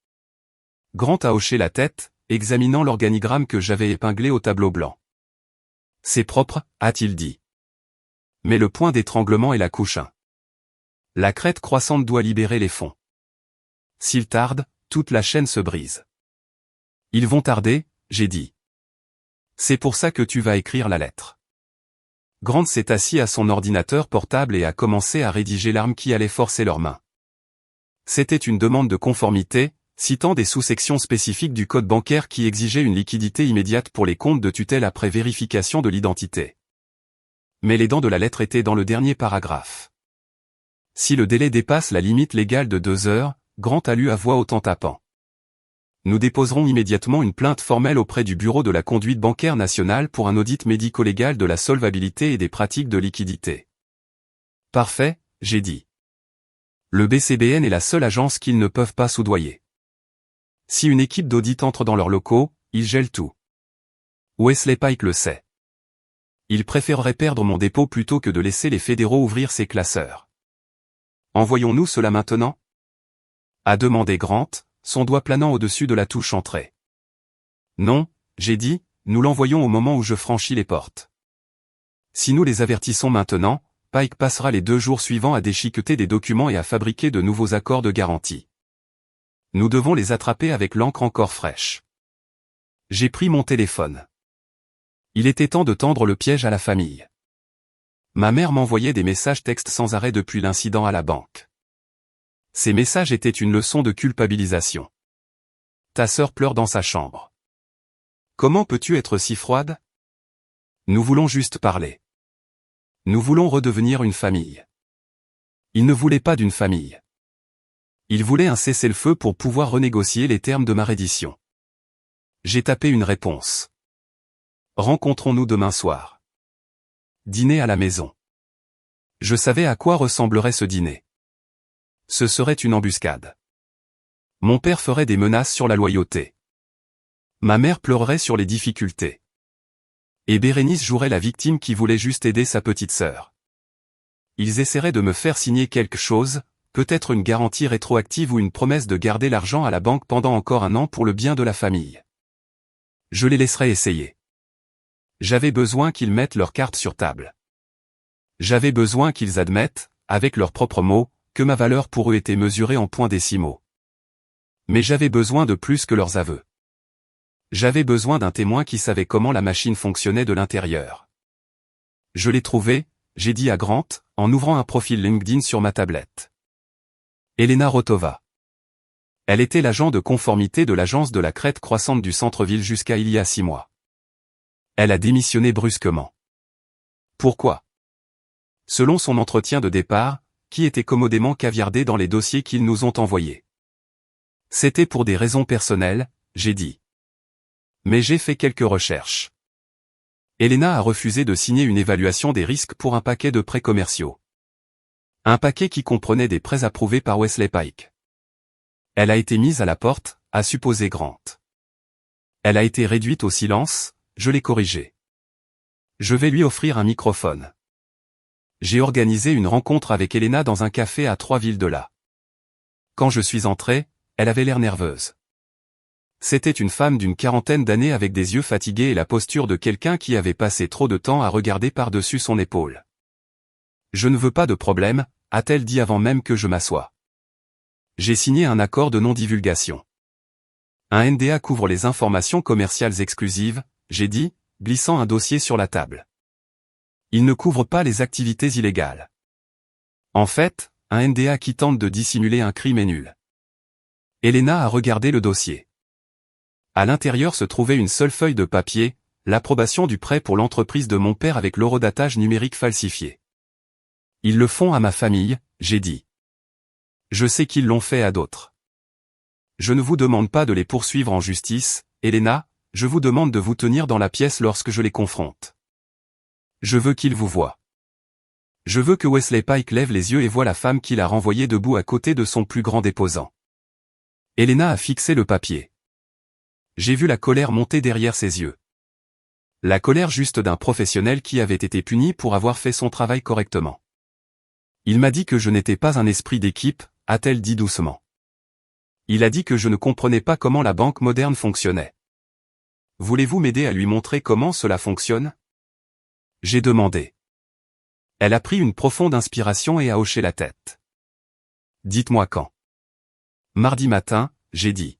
Speaker 1: Grant a hoché la tête, examinant l'organigramme que j'avais épinglé au tableau blanc. C'est propre, a-t-il dit. Mais le point d'étranglement est la couche 1. La crête croissante doit libérer les fonds. S'il tarde, toute la chaîne se brise. Ils vont tarder, j'ai dit. C'est pour ça que tu vas écrire la lettre. Grant s'est assis à son ordinateur portable et a commencé à rédiger l'arme qui allait forcer leurs mains. C'était une demande de conformité, citant des sous-sections spécifiques du code bancaire qui exigeaient une liquidité immédiate pour les comptes de tutelle après vérification de l'identité. Mais les dents de la lettre étaient dans le dernier paragraphe. Si le délai dépasse la limite légale de 2 heures, Grant a lu à voix haute en tapant. Nous déposerons immédiatement une plainte formelle auprès du Bureau de la conduite bancaire nationale pour un audit médico-légal de la solvabilité et des pratiques de liquidité. Parfait, j'ai dit. Le BCBN est la seule agence qu'ils ne peuvent pas soudoyer. Si une équipe d'audit entre dans leurs locaux, ils gèlent tout. Wesley Pike le sait. Il préférerait perdre mon dépôt plutôt que de laisser les fédéraux ouvrir ses classeurs. Envoyons-nous cela maintenant ? A demandé Grant, son doigt planant au-dessus de la touche entrée. Non, j'ai dit, nous l'envoyons au moment où je franchis les portes. Si nous les avertissons maintenant, Pike passera les 2 jours suivants à déchiqueter des documents et à fabriquer de nouveaux accords de garantie. Nous devons les attraper avec l'encre encore fraîche. J'ai pris mon téléphone. Il était temps de tendre le piège à la famille. Ma mère m'envoyait des messages textes sans arrêt depuis l'incident à la banque. Ces messages étaient une leçon de culpabilisation. Ta sœur pleure dans sa chambre. Comment peux-tu être si froide ? Nous voulons juste parler. Nous voulons redevenir une famille. Il ne voulait pas d'une famille. Il voulait un cessez-le-feu pour pouvoir renégocier les termes de ma reddition. J'ai tapé une réponse. Rencontrons-nous demain soir. Dîner à la maison. Je savais à quoi ressemblerait ce dîner. Ce serait une embuscade. Mon père ferait des menaces sur la loyauté. Ma mère pleurerait sur les difficultés. Et Bérénice jouerait la victime qui voulait juste aider sa petite sœur. Ils essaieraient de me faire signer quelque chose, peut-être une garantie rétroactive ou une promesse de garder l'argent à la banque pendant encore 1 an pour le bien de la famille. Je les laisserais essayer. J'avais besoin qu'ils mettent leurs cartes sur table. J'avais besoin qu'ils admettent, avec leurs propres mots, que ma valeur pour eux était mesurée en points décimaux. Mais j'avais besoin de plus que leurs aveux. J'avais besoin d'un témoin qui savait comment la machine fonctionnait de l'intérieur. Je l'ai trouvé, j'ai dit à Grant, en ouvrant un profil LinkedIn sur ma tablette. Elena Rotova. Elle était l'agent de conformité de l'agence de la crête croissante du centre-ville jusqu'à il y a 6 mois. Elle a démissionné brusquement. Pourquoi? Selon son entretien de départ, qui était commodément caviardé dans les dossiers qu'ils nous ont envoyés. C'était pour des raisons personnelles, j'ai dit. Mais j'ai fait quelques recherches. Elena a refusé de signer une évaluation des risques pour un paquet de prêts commerciaux. Un paquet qui comprenait des prêts approuvés par Wesley Pike. Elle a été mise à la porte, a supposé Grant. Elle a été réduite au silence, je l'ai corrigée. Je vais lui offrir un microphone. J'ai organisé une rencontre avec Elena dans un café à 3 villes de là. Quand je suis entré, elle avait l'air nerveuse. C'était une femme d'une 40aine d'années avec des yeux fatigués et la posture de quelqu'un qui avait passé trop de temps à regarder par-dessus son épaule. Je ne veux pas de problème, a-t-elle dit avant même que je m'assoie. J'ai signé un accord de non-divulgation. Un NDA couvre les informations commerciales exclusives, j'ai dit, glissant un dossier sur la table. Il ne couvre pas les activités illégales. En fait, un NDA qui tente de dissimuler un crime est nul. Elena a regardé le dossier. À l'intérieur se trouvait une seule feuille de papier, l'approbation du prêt pour l'entreprise de mon père avec l'horodatage numérique falsifié. Ils le font à ma famille, j'ai dit. Je sais qu'ils l'ont fait à d'autres. Je ne vous demande pas de les poursuivre en justice, Elena, je vous demande de vous tenir dans la pièce lorsque je les confronte. Je veux qu'ils vous voient. Je veux que Wesley Pike lève les yeux et voie la femme qu'il a renvoyée debout à côté de son plus grand déposant. Elena a fixé le papier. J'ai vu la colère monter derrière ses yeux. La colère juste d'un professionnel qui avait été puni pour avoir fait son travail correctement. Il m'a dit que je n'étais pas un esprit d'équipe, a-t-elle dit doucement. Il a dit que je ne comprenais pas comment la banque moderne fonctionnait. Voulez-vous m'aider à lui montrer comment cela fonctionne? J'ai demandé. Elle a pris une profonde inspiration et a hoché la tête. Dites-moi quand. Mardi matin, j'ai dit.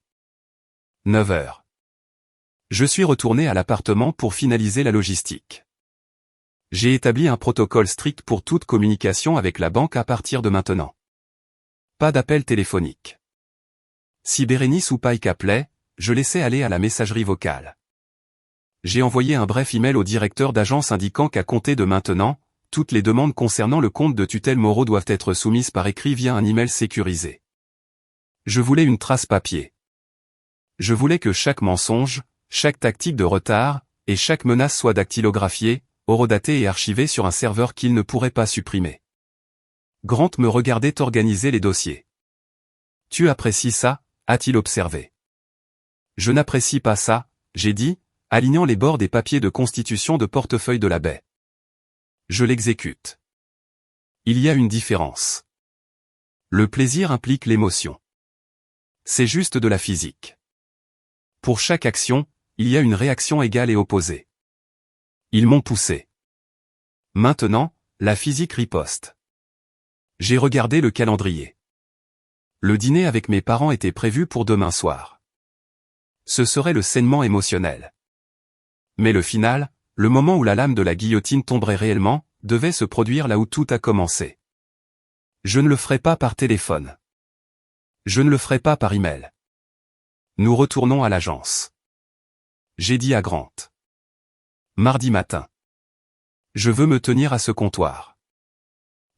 Speaker 1: 9 heures. Je suis retourné à l'appartement pour finaliser la logistique. J'ai établi un protocole strict pour toute communication avec la banque à partir de maintenant. Pas d'appel téléphonique. Si Bérénice ou Pike appelait, je laissais aller à la messagerie vocale. J'ai envoyé un bref email au directeur d'agence indiquant qu'à compter de maintenant, toutes les demandes concernant le compte de tutelle Moreau doivent être soumises par écrit via un email sécurisé. Je voulais une trace papier. Je voulais que chaque mensonge, chaque tactique de retard, et chaque menace soit dactylographiée, horodatée et archivée sur un serveur qu'il ne pourrait pas supprimer. Grant me regardait organiser les dossiers. Tu apprécies ça, a-t-il observé. Je n'apprécie pas ça, j'ai dit, alignant les bords des papiers de constitution de portefeuille de la baie. Je l'exécute. Il y a une différence. Le plaisir implique l'émotion. C'est juste de la physique. Pour chaque action, il y a une réaction égale et opposée. Ils m'ont poussé. Maintenant, la physique riposte. J'ai regardé le calendrier. Le dîner avec mes parents était prévu pour demain soir. Ce serait le saignement émotionnel. Mais le final, le moment où la lame de la guillotine tomberait réellement, devait se produire là où tout a commencé. Je ne le ferai pas par téléphone. Je ne le ferai pas par email. Nous retournons à l'agence. J'ai dit à Grant. Mardi matin. Je veux me tenir à ce comptoir.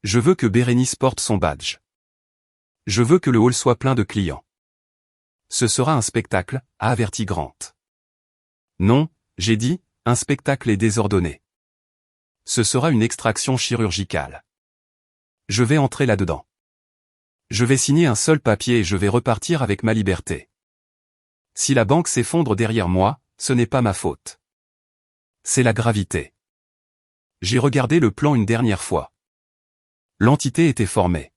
Speaker 1: Je veux que Bérénice porte son badge. Je veux que le hall soit plein de clients. Ce sera un spectacle, a averti Grant. Non, j'ai dit, un spectacle est désordonné. Ce sera une extraction chirurgicale. Je vais entrer là-dedans. Je vais signer un seul papier et je vais repartir avec ma liberté. Si la banque s'effondre derrière moi, ce n'est pas ma faute. C'est la gravité. J'ai regardé le plan une dernière fois. L'entité était formée.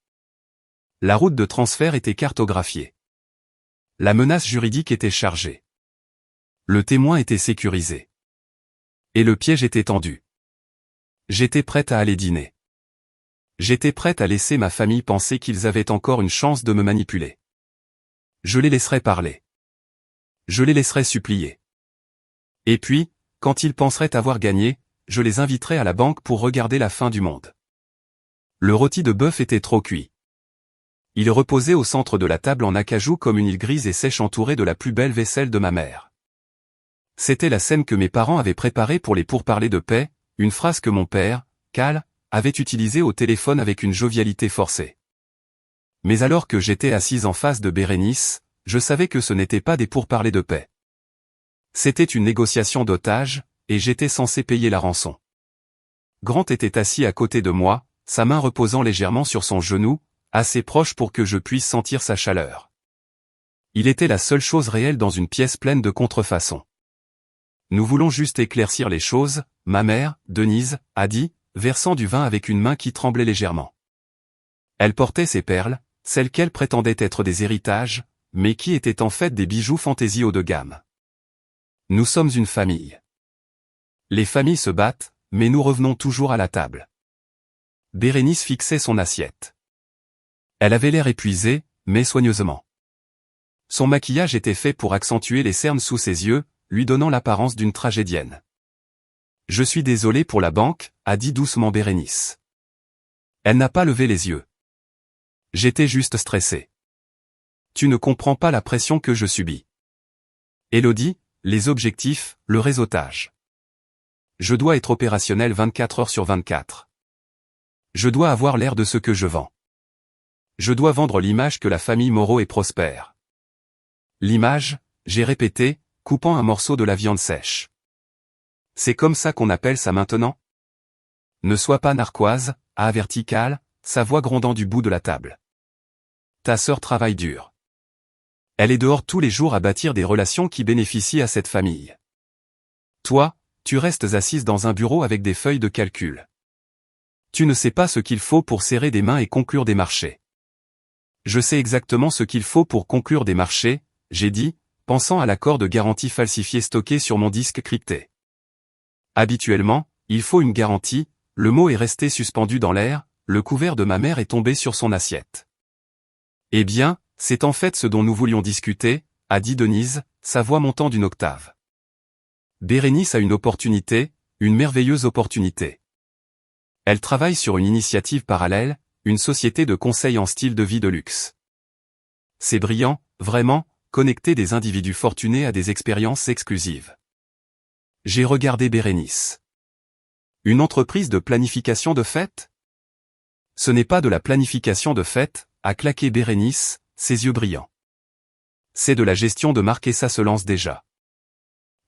Speaker 1: La route de transfert était cartographiée. La menace juridique était chargée. Le témoin était sécurisé. Et le piège était tendu. J'étais prête à aller dîner. J'étais prête à laisser ma famille penser qu'ils avaient encore une chance de me manipuler. Je les laisserais parler. Je les laisserais supplier. Et puis, quand ils penseraient avoir gagné, je les inviterais à la banque pour regarder la fin du monde. Le rôti de bœuf était trop cuit. Il reposait au centre de la table en acajou comme une île grise et sèche entourée de la plus belle vaisselle de ma mère. C'était la scène que mes parents avaient préparée pour les pourparlers de paix, une phrase que mon père, Cal, avait utilisée au téléphone avec une jovialité forcée. Mais alors que j'étais assise en face de Bérénice, je savais que ce n'était pas des pourparlers de paix. C'était une négociation d'otages, et j'étais censé payer la rançon. Grant était assis à côté de moi, sa main reposant légèrement sur son genou, assez proche pour que je puisse sentir sa chaleur. Il était la seule chose réelle dans une pièce pleine de contrefaçons. Nous voulons juste éclaircir les choses, ma mère, Denise, a dit, versant du vin avec une main qui tremblait légèrement. Elle portait ses perles, celles qu'elle prétendait être des héritages, mais qui étaient en fait des bijoux fantaisie haut de gamme. Nous sommes une famille. Les familles se battent, mais nous revenons toujours à la table. Bérénice fixait son assiette. Elle avait l'air épuisée, mais soigneusement. Son maquillage était fait pour accentuer les cernes sous ses yeux, lui donnant l'apparence d'une tragédienne. Je suis désolé pour la banque, a dit doucement Bérénice. Elle n'a pas levé les yeux. J'étais juste stressé. Tu ne comprends pas la pression que je subis. Élodie, les objectifs, le réseautage. Je dois être opérationnel 24 heures sur 24. Je dois avoir l'air de ce que je vends. Je dois vendre l'image que la famille Moreau est prospère. L'image, j'ai répété, coupant un morceau de la viande sèche. C'est comme ça qu'on appelle ça maintenant? Ne sois pas narquoise, a averti Cal, sa voix grondant du bout de la table. Ta sœur travaille dur. Elle est dehors tous les jours à bâtir des relations qui bénéficient à cette famille. Toi, tu restes assise dans un bureau avec des feuilles de calcul. Tu ne sais pas ce qu'il faut pour serrer des mains et conclure des marchés. Je sais exactement ce qu'il faut pour conclure des marchés, j'ai dit, pensant à l'accord de garantie falsifié stocké sur mon disque crypté. Habituellement, il faut une garantie, le mot est resté suspendu dans l'air, le couvert de ma mère est tombé sur son assiette. Eh bien, c'est en fait ce dont nous voulions discuter, a dit Denise, sa voix montant d'une octave. Bérénice a une opportunité, une merveilleuse opportunité. Elle travaille sur une initiative parallèle, une société de conseil en style de vie de luxe. C'est brillant, vraiment, connecter des individus fortunés à des expériences exclusives. J'ai regardé Bérénice. Une entreprise de planification de fêtes? Ce n'est pas de la planification de fêtes, a claqué Bérénice, ses yeux brillants. C'est de la gestion de marque et ça se lance déjà.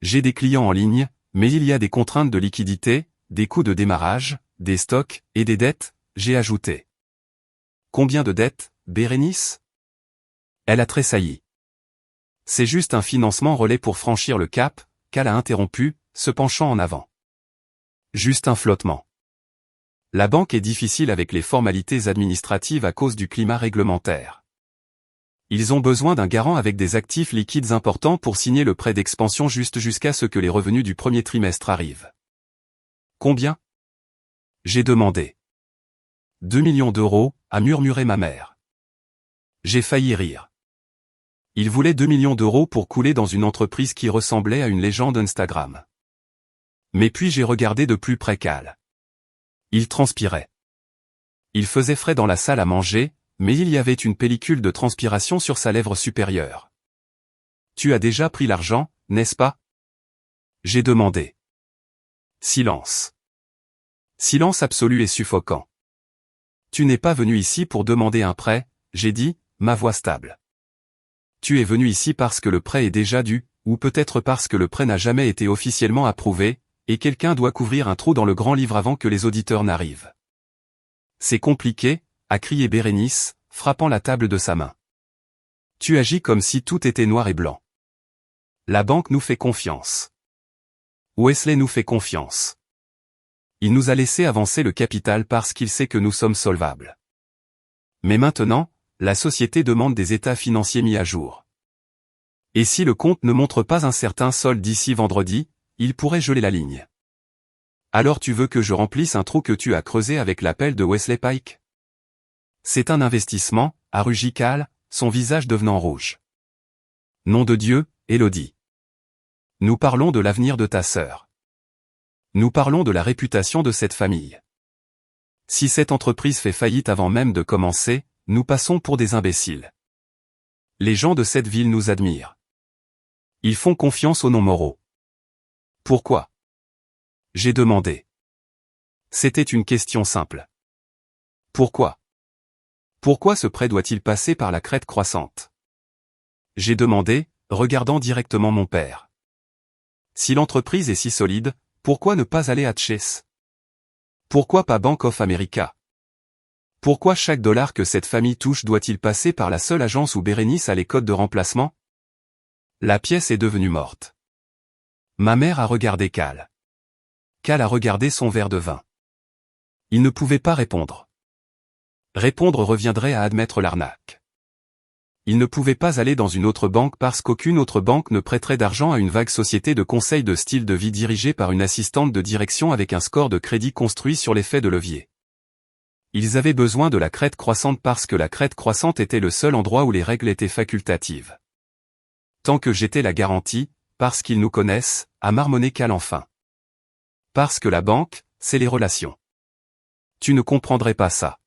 Speaker 1: J'ai des clients en ligne, mais il y a des contraintes de liquidité, des coûts de démarrage, des stocks, et des dettes, j'ai ajouté. Combien de dettes, Bérénice? Elle a tressailli. C'est juste un financement relais pour franchir le cap, qu'elle a interrompu, se penchant en avant. Juste un flottement. La banque est difficile avec les formalités administratives à cause du climat réglementaire. Ils ont besoin d'un garant avec des actifs liquides importants pour signer le prêt d'expansion juste jusqu'à ce que les revenus du premier trimestre arrivent. Combien? J'ai demandé. 2 millions d'euros, a murmuré ma mère. J'ai failli rire. Il voulait 2 millions d'euros pour couler dans une entreprise qui ressemblait à une légende Instagram. Mais puis j'ai regardé de plus près Cal. Il transpirait. Il faisait frais dans la salle à manger, mais il y avait une pellicule de transpiration sur sa lèvre supérieure. Tu as déjà pris l'argent, n'est-ce pas? J'ai demandé. Silence. Silence absolu et suffocant. Tu n'es pas venu ici pour demander un prêt, j'ai dit, ma voix stable. Tu es venu ici parce que le prêt est déjà dû, ou peut-être parce que le prêt n'a jamais été officiellement approuvé, et quelqu'un doit couvrir un trou dans le grand livre avant que les auditeurs n'arrivent. C'est compliqué, a crié Bérénice, frappant la table de sa main. Tu agis comme si tout était noir et blanc. La banque nous fait confiance. Wesley nous fait confiance. Il nous a laissé avancer le capital parce qu'il sait que nous sommes solvables. Mais maintenant, la société demande des états financiers mis à jour. Et si le compte ne montre pas un certain solde d'ici vendredi, il pourrait geler la ligne. Alors tu veux que je remplisse un trou que tu as creusé avec l'appel de Wesley Pike? C'est un investissement, a rugi Cal, son visage devenant rouge. Nom de Dieu, Élodie. Nous parlons de l'avenir de ta sœur. Nous parlons de la réputation de cette famille. Si cette entreprise fait faillite avant même de commencer, nous passons pour des imbéciles. Les gens de cette ville nous admirent. Ils font confiance aux non-moraux. Pourquoi? J'ai demandé. C'était une question simple. Pourquoi? Pourquoi ce prêt doit-il passer par la crête croissante? J'ai demandé, regardant directement mon père. Si l'entreprise est si solide, pourquoi ne pas aller à Chase? Pourquoi pas Bank of America? Pourquoi chaque dollar que cette famille touche doit-il passer par la seule agence où Bérénice a les codes de remplacement? La pièce est devenue morte. Ma mère a regardé Cal. Cal a regardé son verre de vin. Il ne pouvait pas répondre. Répondre reviendrait à admettre l'arnaque. Il ne pouvait pas aller dans une autre banque parce qu'aucune autre banque ne prêterait d'argent à une vague société de conseil de style de vie dirigée par une assistante de direction avec un score de crédit construit sur l'effet de levier. Ils avaient besoin de la crête croissante parce que la crête croissante était le seul endroit où les règles étaient facultatives. Tant que j'étais la garantie, parce qu'ils nous connaissent, a marmonné Cal enfin. Parce que la banque, c'est les relations. Tu ne comprendrais pas ça.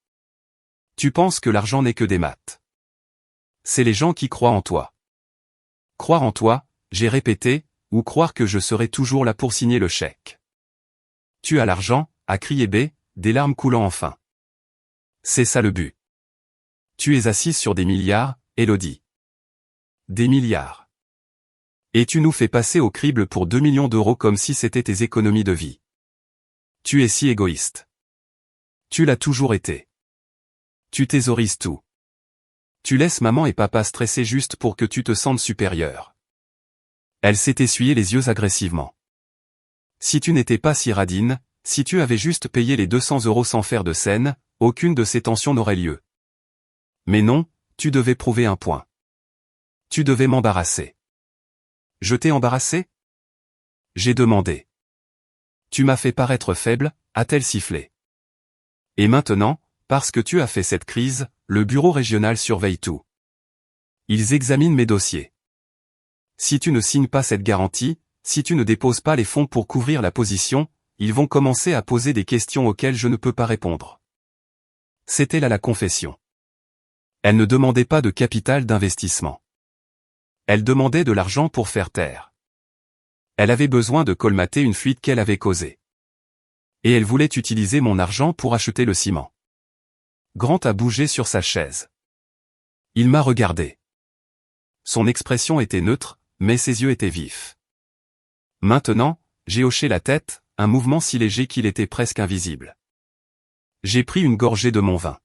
Speaker 1: Tu penses que l'argent n'est que des maths. C'est les gens qui croient en toi. Croire en toi, j'ai répété, ou croire que je serai toujours là pour signer le chèque. Tu as l'argent, a crié B, des larmes coulant enfin. C'est ça le but. Tu es assise sur des milliards, Élodie. Des milliards. Et tu nous fais passer au crible pour 2 millions d'euros comme si c'était tes économies de vie. Tu es si égoïste. Tu l'as toujours été. Tu thésaurises tout. Tu laisses maman et papa stresser juste pour que tu te sentes supérieur. Elle s'est essuyée les yeux agressivement. Si tu n'étais pas si radine, si tu avais juste payé les 200 € sans faire de scène, aucune de ces tensions n'aurait lieu. Mais non, tu devais prouver un point. Tu devais m'embarrasser. Je t'ai embarrassé? J'ai demandé. Tu m'as fait paraître faible, a-t-elle sifflé. Et maintenant, parce que tu as fait cette crise, le bureau régional surveille tout. Ils examinent mes dossiers. Si tu ne signes pas cette garantie, si tu ne déposes pas les fonds pour couvrir la position, ils vont commencer à poser des questions auxquelles je ne peux pas répondre. C'était là la confession. Elle ne demandait pas de capital d'investissement. Elle demandait de l'argent pour faire taire. Elle avait besoin de colmater une fuite qu'elle avait causée. Et elle voulait utiliser mon argent pour acheter le ciment. Grant a bougé sur sa chaise. Il m'a regardé. Son expression était neutre, mais ses yeux étaient vifs. Maintenant, j'ai hoché la tête, un mouvement si léger qu'il était presque invisible. J'ai pris une gorgée de mon vin.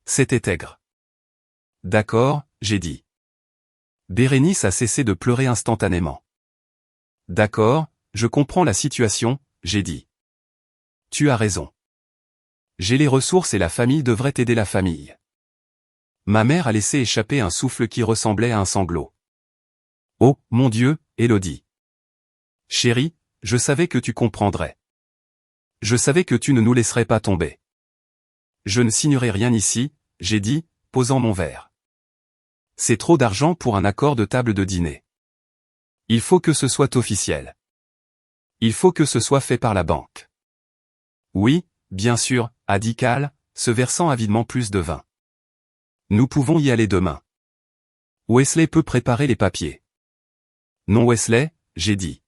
Speaker 1: C'était aigre. D'accord, j'ai dit. Bérénice a cessé de pleurer instantanément. D'accord, je comprends la situation, j'ai dit. Tu as raison. J'ai les ressources et la famille devrait aider la famille. Ma mère a laissé échapper un souffle qui ressemblait à un sanglot. Oh, mon Dieu, Élodie. Chérie, je savais que tu comprendrais. Je savais que tu ne nous laisserais pas tomber. Je ne signerai rien ici, j'ai dit, posant mon verre. C'est trop d'argent pour un accord de table de dîner. Il faut que ce soit officiel. Il faut que ce soit fait par la banque. Oui, bien sûr, a dit Cal, se versant avidement plus de vin. Nous pouvons y aller demain. Wesley peut préparer les papiers. Non Wesley, j'ai dit.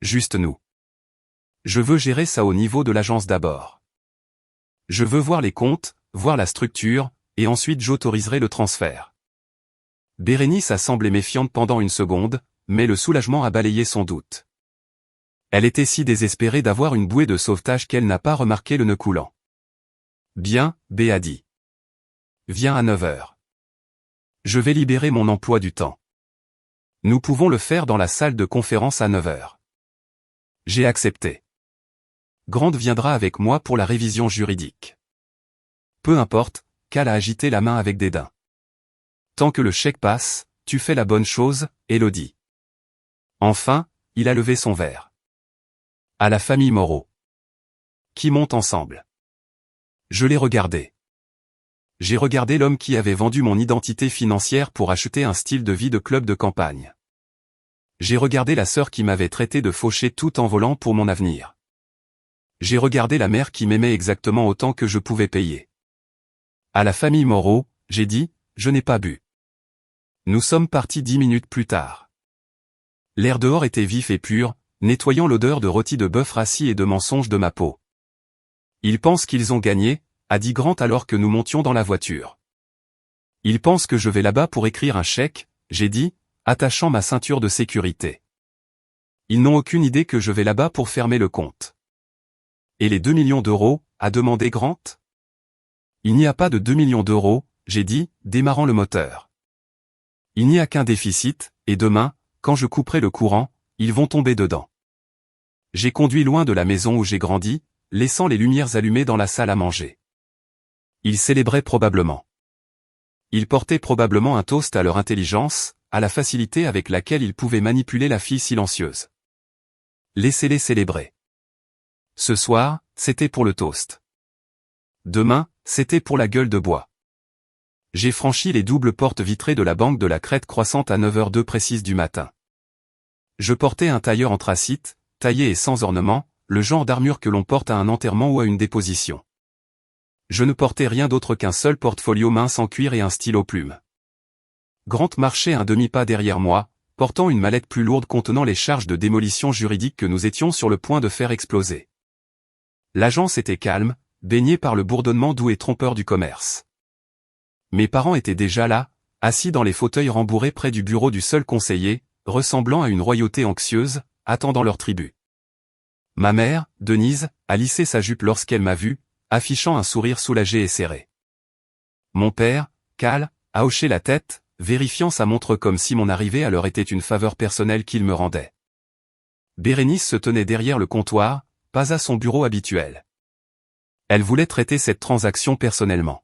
Speaker 1: Juste nous. Je veux gérer ça au niveau de l'agence d'abord. Je veux voir les comptes, voir la structure, et ensuite j'autoriserai le transfert. Bérénice a semblé méfiante pendant une seconde, mais le soulagement a balayé son doute. Elle était si désespérée d'avoir une bouée de sauvetage qu'elle n'a pas remarqué le nœud coulant. Bien, B a dit. Viens à 9 heures. Je vais libérer mon emploi du temps. Nous pouvons le faire dans la salle de conférence à 9 heures. J'ai accepté. Grant viendra avec moi pour la révision juridique. Peu importe, Cal a agité la main avec dédain. Tant que le chèque passe, tu fais la bonne chose, Élodie. Enfin, il a levé son verre. À la famille Moreau. Qui monte ensemble. Je l'ai regardé. J'ai regardé l'homme qui avait vendu mon identité financière pour acheter un style de vie de club de campagne. J'ai regardé la sœur qui m'avait traité de fauché tout en volant pour mon avenir. J'ai regardé la mère qui m'aimait exactement autant que je pouvais payer. À la famille Moreau, j'ai dit, je n'ai pas bu. Nous sommes partis 10 minutes plus tard. L'air dehors était vif et pur, nettoyant l'odeur de rôti de bœuf rassis et de mensonges de ma peau. Ils pensent qu'ils ont gagné, a dit Grant alors que nous montions dans la voiture. Ils pensent que je vais là-bas pour écrire un chèque, j'ai dit, attachant ma ceinture de sécurité. Ils n'ont aucune idée que je vais là-bas pour fermer le compte. Et les 2 millions d'euros, a demandé Grant. Il n'y a pas de 2 millions d'euros, j'ai dit, démarrant le moteur. Il n'y a qu'un déficit, et demain, quand je couperai le courant, ils vont tomber dedans. J'ai conduit loin de la maison où j'ai grandi, laissant les lumières allumées dans la salle à manger. Ils célébraient probablement. Ils portaient probablement un toast à leur intelligence, à la facilité avec laquelle ils pouvaient manipuler la fille silencieuse. Laissez-les célébrer. Ce soir, c'était pour le toast. Demain, c'était pour la gueule de bois. J'ai franchi les doubles portes vitrées de la banque de la Crête croissante à 9h02 précise du matin. Je portais un tailleur anthracite, taillé et sans ornement, le genre d'armure que l'on porte à un enterrement ou à une déposition. Je ne portais rien d'autre qu'un seul portfolio mince en cuir et un stylo plume. Grant marchait un demi-pas derrière moi, portant une mallette plus lourde contenant les charges de démolition juridique que nous étions sur le point de faire exploser. L'agence était calme, baignée par le bourdonnement doux et trompeur du commerce. Mes parents étaient déjà là, assis dans les fauteuils rembourrés près du bureau du seul conseiller, ressemblant à une royauté anxieuse, attendant leur tribut. Ma mère, Denise, a lissé sa jupe lorsqu'elle m'a vu, affichant un sourire soulagé et serré. Mon père, Cal, a hoché la tête, vérifiant sa montre comme si mon arrivée à l'heure était une faveur personnelle qu'il me rendait. Bérénice se tenait derrière le comptoir, pas à son bureau habituel. Elle voulait traiter cette transaction personnellement.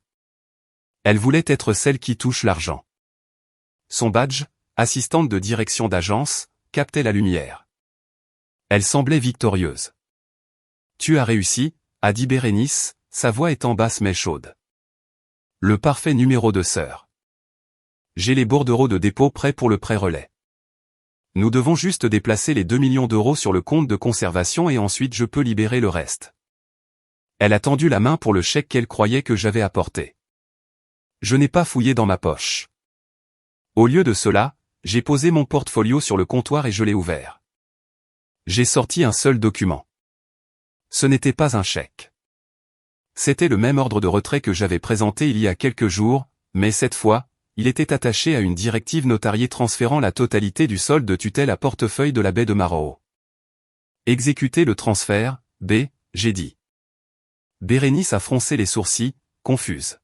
Speaker 1: Elle voulait être celle qui touche l'argent. Son badge, assistante de direction d'agence, captait la lumière. Elle semblait victorieuse. Tu as réussi, a dit Bérénice, sa voix étant basse mais chaude. Le parfait numéro de sœur. J'ai les bordereaux de dépôt prêts pour le prêt-relais. Nous devons juste déplacer les 2 millions d'euros sur le compte de conservation et ensuite je peux libérer le reste. Elle a tendu la main pour le chèque qu'elle croyait que j'avais apporté. Je n'ai pas fouillé dans ma poche. Au lieu de cela, j'ai posé mon portfolio sur le comptoir et je l'ai ouvert. J'ai sorti un seul document. Ce n'était pas un chèque. C'était le même ordre de retrait que j'avais présenté il y a quelques jours, mais cette fois, il était attaché à une directive notariée transférant la totalité du solde de tutelle à portefeuille de la baie de Marrow. Exécutez le transfert, B, j'ai dit. Bérénice a froncé les sourcils, confuse.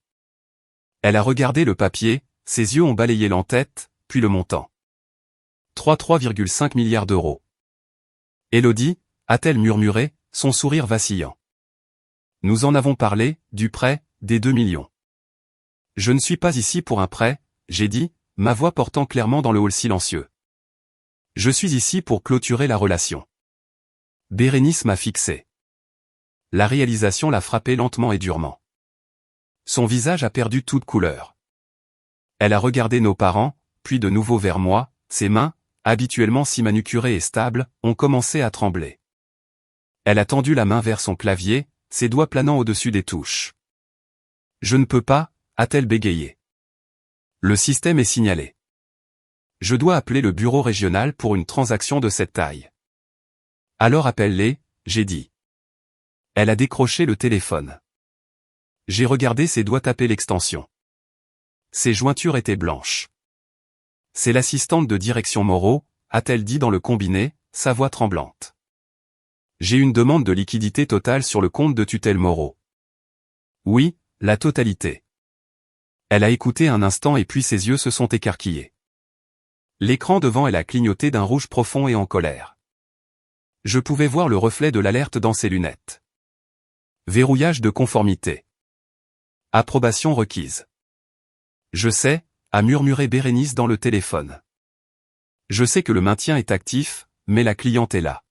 Speaker 1: Elle a regardé le papier, ses yeux ont balayé l'en-tête, puis le montant. 3,5 milliards d'euros. Élodie, a-t-elle murmuré, son sourire vacillant. Nous en avons parlé, du prêt, des 2 millions. Je ne suis pas ici pour un prêt, j'ai dit, ma voix portant clairement dans le hall silencieux. Je suis ici pour clôturer la relation. Bérénice m'a fixé. La réalisation l'a frappé lentement et durement. Son visage a perdu toute couleur. Elle a regardé nos parents, puis de nouveau vers moi, ses mains, habituellement si manucurées et stables, ont commencé à trembler. Elle a tendu la main vers son clavier, ses doigts planant au-dessus des touches. Je ne peux pas, a-t-elle bégayé. Le système est signalé. Je dois appeler le bureau régional pour une transaction de cette taille. Alors appelle-les, j'ai dit. Elle a décroché le téléphone. J'ai regardé ses doigts taper l'extension. Ses jointures étaient blanches. C'est l'assistante de direction Moreau, a-t-elle dit dans le combiné, sa voix tremblante. J'ai une demande de liquidité totale sur le compte de tutelle Moreau. Oui, la totalité. Elle a écouté un instant et puis ses yeux se sont écarquillés. L'écran devant elle a clignoté d'un rouge profond et en colère. Je pouvais voir le reflet de l'alerte dans ses lunettes. Verrouillage de conformité. Approbation requise. Je sais, a murmuré Bérénice dans le téléphone. Je sais que le maintien est actif, mais la cliente est là.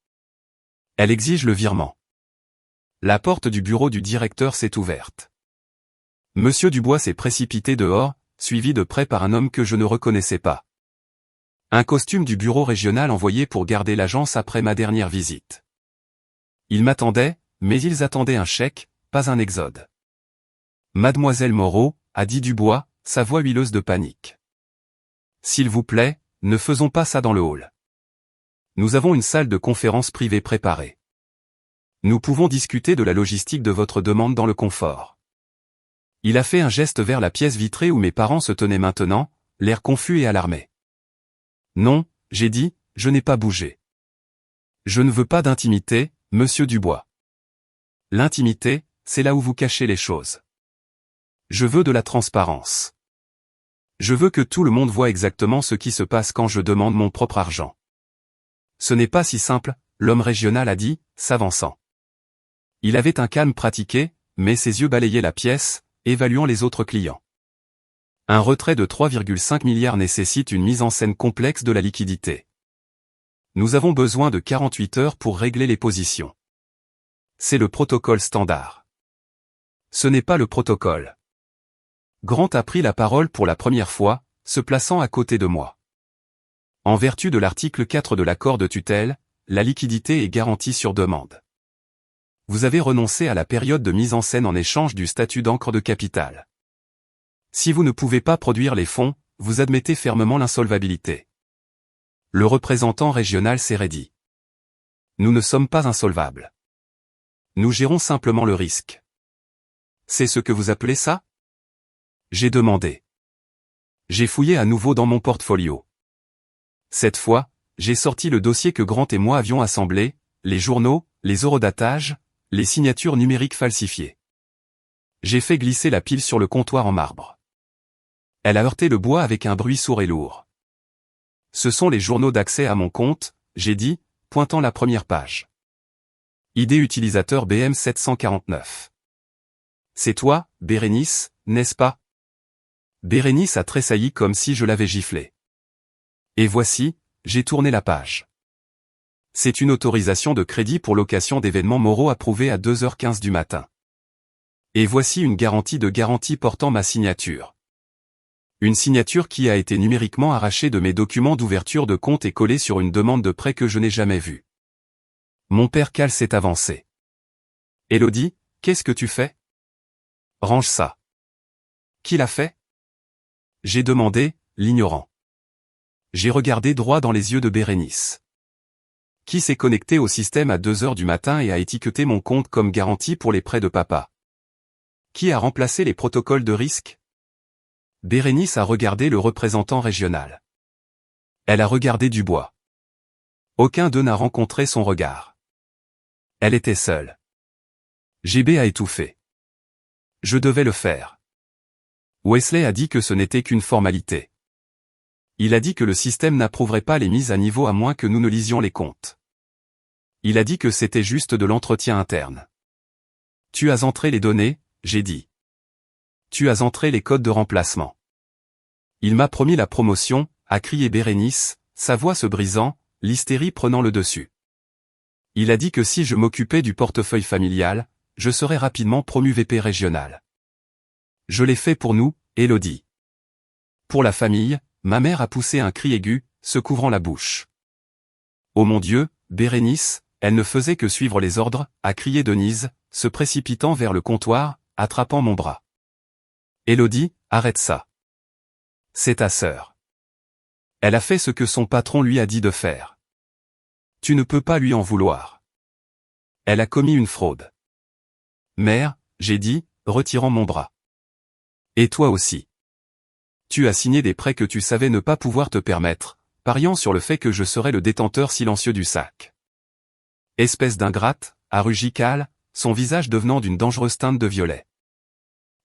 Speaker 1: Elle exige le virement. La porte du bureau du directeur s'est ouverte. Monsieur Dubois s'est précipité dehors, suivi de près par un homme que je ne reconnaissais pas. Un costume du bureau régional envoyé pour garder l'agence après ma dernière visite. Ils m'attendaient, mais ils attendaient un chèque, pas un exode. Mademoiselle Moreau, a dit Dubois, sa voix huileuse de panique. S'il vous plaît, ne faisons pas ça dans le hall. Nous avons une salle de conférence privée préparée. Nous pouvons discuter de la logistique de votre demande dans le confort. Il a fait un geste vers la pièce vitrée où mes parents se tenaient maintenant, l'air confus et alarmé. Non, j'ai dit, je n'ai pas bougé. Je ne veux pas d'intimité, monsieur Dubois. L'intimité, c'est là où vous cachez les choses. Je veux de la transparence. Je veux que tout le monde voie exactement ce qui se passe quand je demande mon propre argent. Ce n'est pas si simple, l'homme régional a dit, s'avançant. Il avait un calme pratiqué, mais ses yeux balayaient la pièce, évaluant les autres clients. Un retrait de 3,5 milliards nécessite une mise en scène complexe de la liquidité. Nous avons besoin de 48 heures pour régler les positions. C'est le protocole standard. Ce n'est pas le protocole. Grant a pris la parole pour la première fois, se plaçant à côté de moi. En vertu de l'article 4 de l'accord de tutelle, la liquidité est garantie sur demande. Vous avez renoncé à la période de mise en scène en échange du statut d'encre de capital. Si vous ne pouvez pas produire les fonds, vous admettez fermement l'insolvabilité. Le représentant régional s'est raidi. Nous ne sommes pas insolvables. Nous gérons simplement le risque. C'est ce que vous appelez ça? J'ai demandé. J'ai fouillé à nouveau dans mon portfolio. Cette fois, j'ai sorti le dossier que Grant et moi avions assemblé, les journaux, les eurodatages, les signatures numériques falsifiées. J'ai fait glisser la pile sur le comptoir en marbre. Elle a heurté le bois avec un bruit sourd et lourd. Ce sont les journaux d'accès à mon compte, j'ai dit, pointant la première page. ID utilisateur BM 749. C'est toi, Bérénice, n'est-ce pas? Bérénice a tressailli comme si je l'avais giflé. Et voici, j'ai tourné la page. C'est une autorisation de crédit pour location d'événements moraux approuvée à 2h15 du matin. Et voici une garantie portant ma signature. Une signature qui a été numériquement arrachée de mes documents d'ouverture de compte et collée sur une demande de prêt que je n'ai jamais vue. Mon père Cal s'est avancé. Élodie, qu'est-ce que tu fais? Range ça. Qui l'a fait? J'ai demandé, l'ignorant. J'ai regardé droit dans les yeux de Bérénice. Qui s'est connecté au système à 2h du matin et a étiqueté mon compte comme garantie pour les prêts de papa? Qui a remplacé les protocoles de risque? Bérénice a regardé le représentant régional. Elle a regardé Dubois. Aucun d'eux n'a rencontré son regard. Elle était seule. GB a étouffé. Je devais le faire. Wesley a dit que ce n'était qu'une formalité. Il a dit que le système n'approuverait pas les mises à niveau à moins que nous ne lisions les comptes. Il a dit que c'était juste de l'entretien interne. Tu as entré les données, j'ai dit. Tu as entré les codes de remplacement. Il m'a promis la promotion, a crié Bérénice, sa voix se brisant, l'hystérie prenant le dessus. Il a dit que si je m'occupais du portefeuille familial, je serais rapidement promu VP régional. Je l'ai fait pour nous, Élodie. Pour la famille, ma mère a poussé un cri aigu, se couvrant la bouche. Oh mon Dieu, Bérénice, elle ne faisait que suivre les ordres, a crié Denise, se précipitant vers le comptoir, attrapant mon bras. Élodie, arrête ça. C'est ta sœur. Elle a fait ce que son patron lui a dit de faire. Tu ne peux pas lui en vouloir. Elle a commis une fraude. Mère, j'ai dit, retirant mon bras. Et toi aussi. Tu as signé des prêts que tu savais ne pas pouvoir te permettre, pariant sur le fait que je serais le détenteur silencieux du sac. Espèce d'ingrate, a rugi Cal, son visage devenant d'une dangereuse teinte de violet.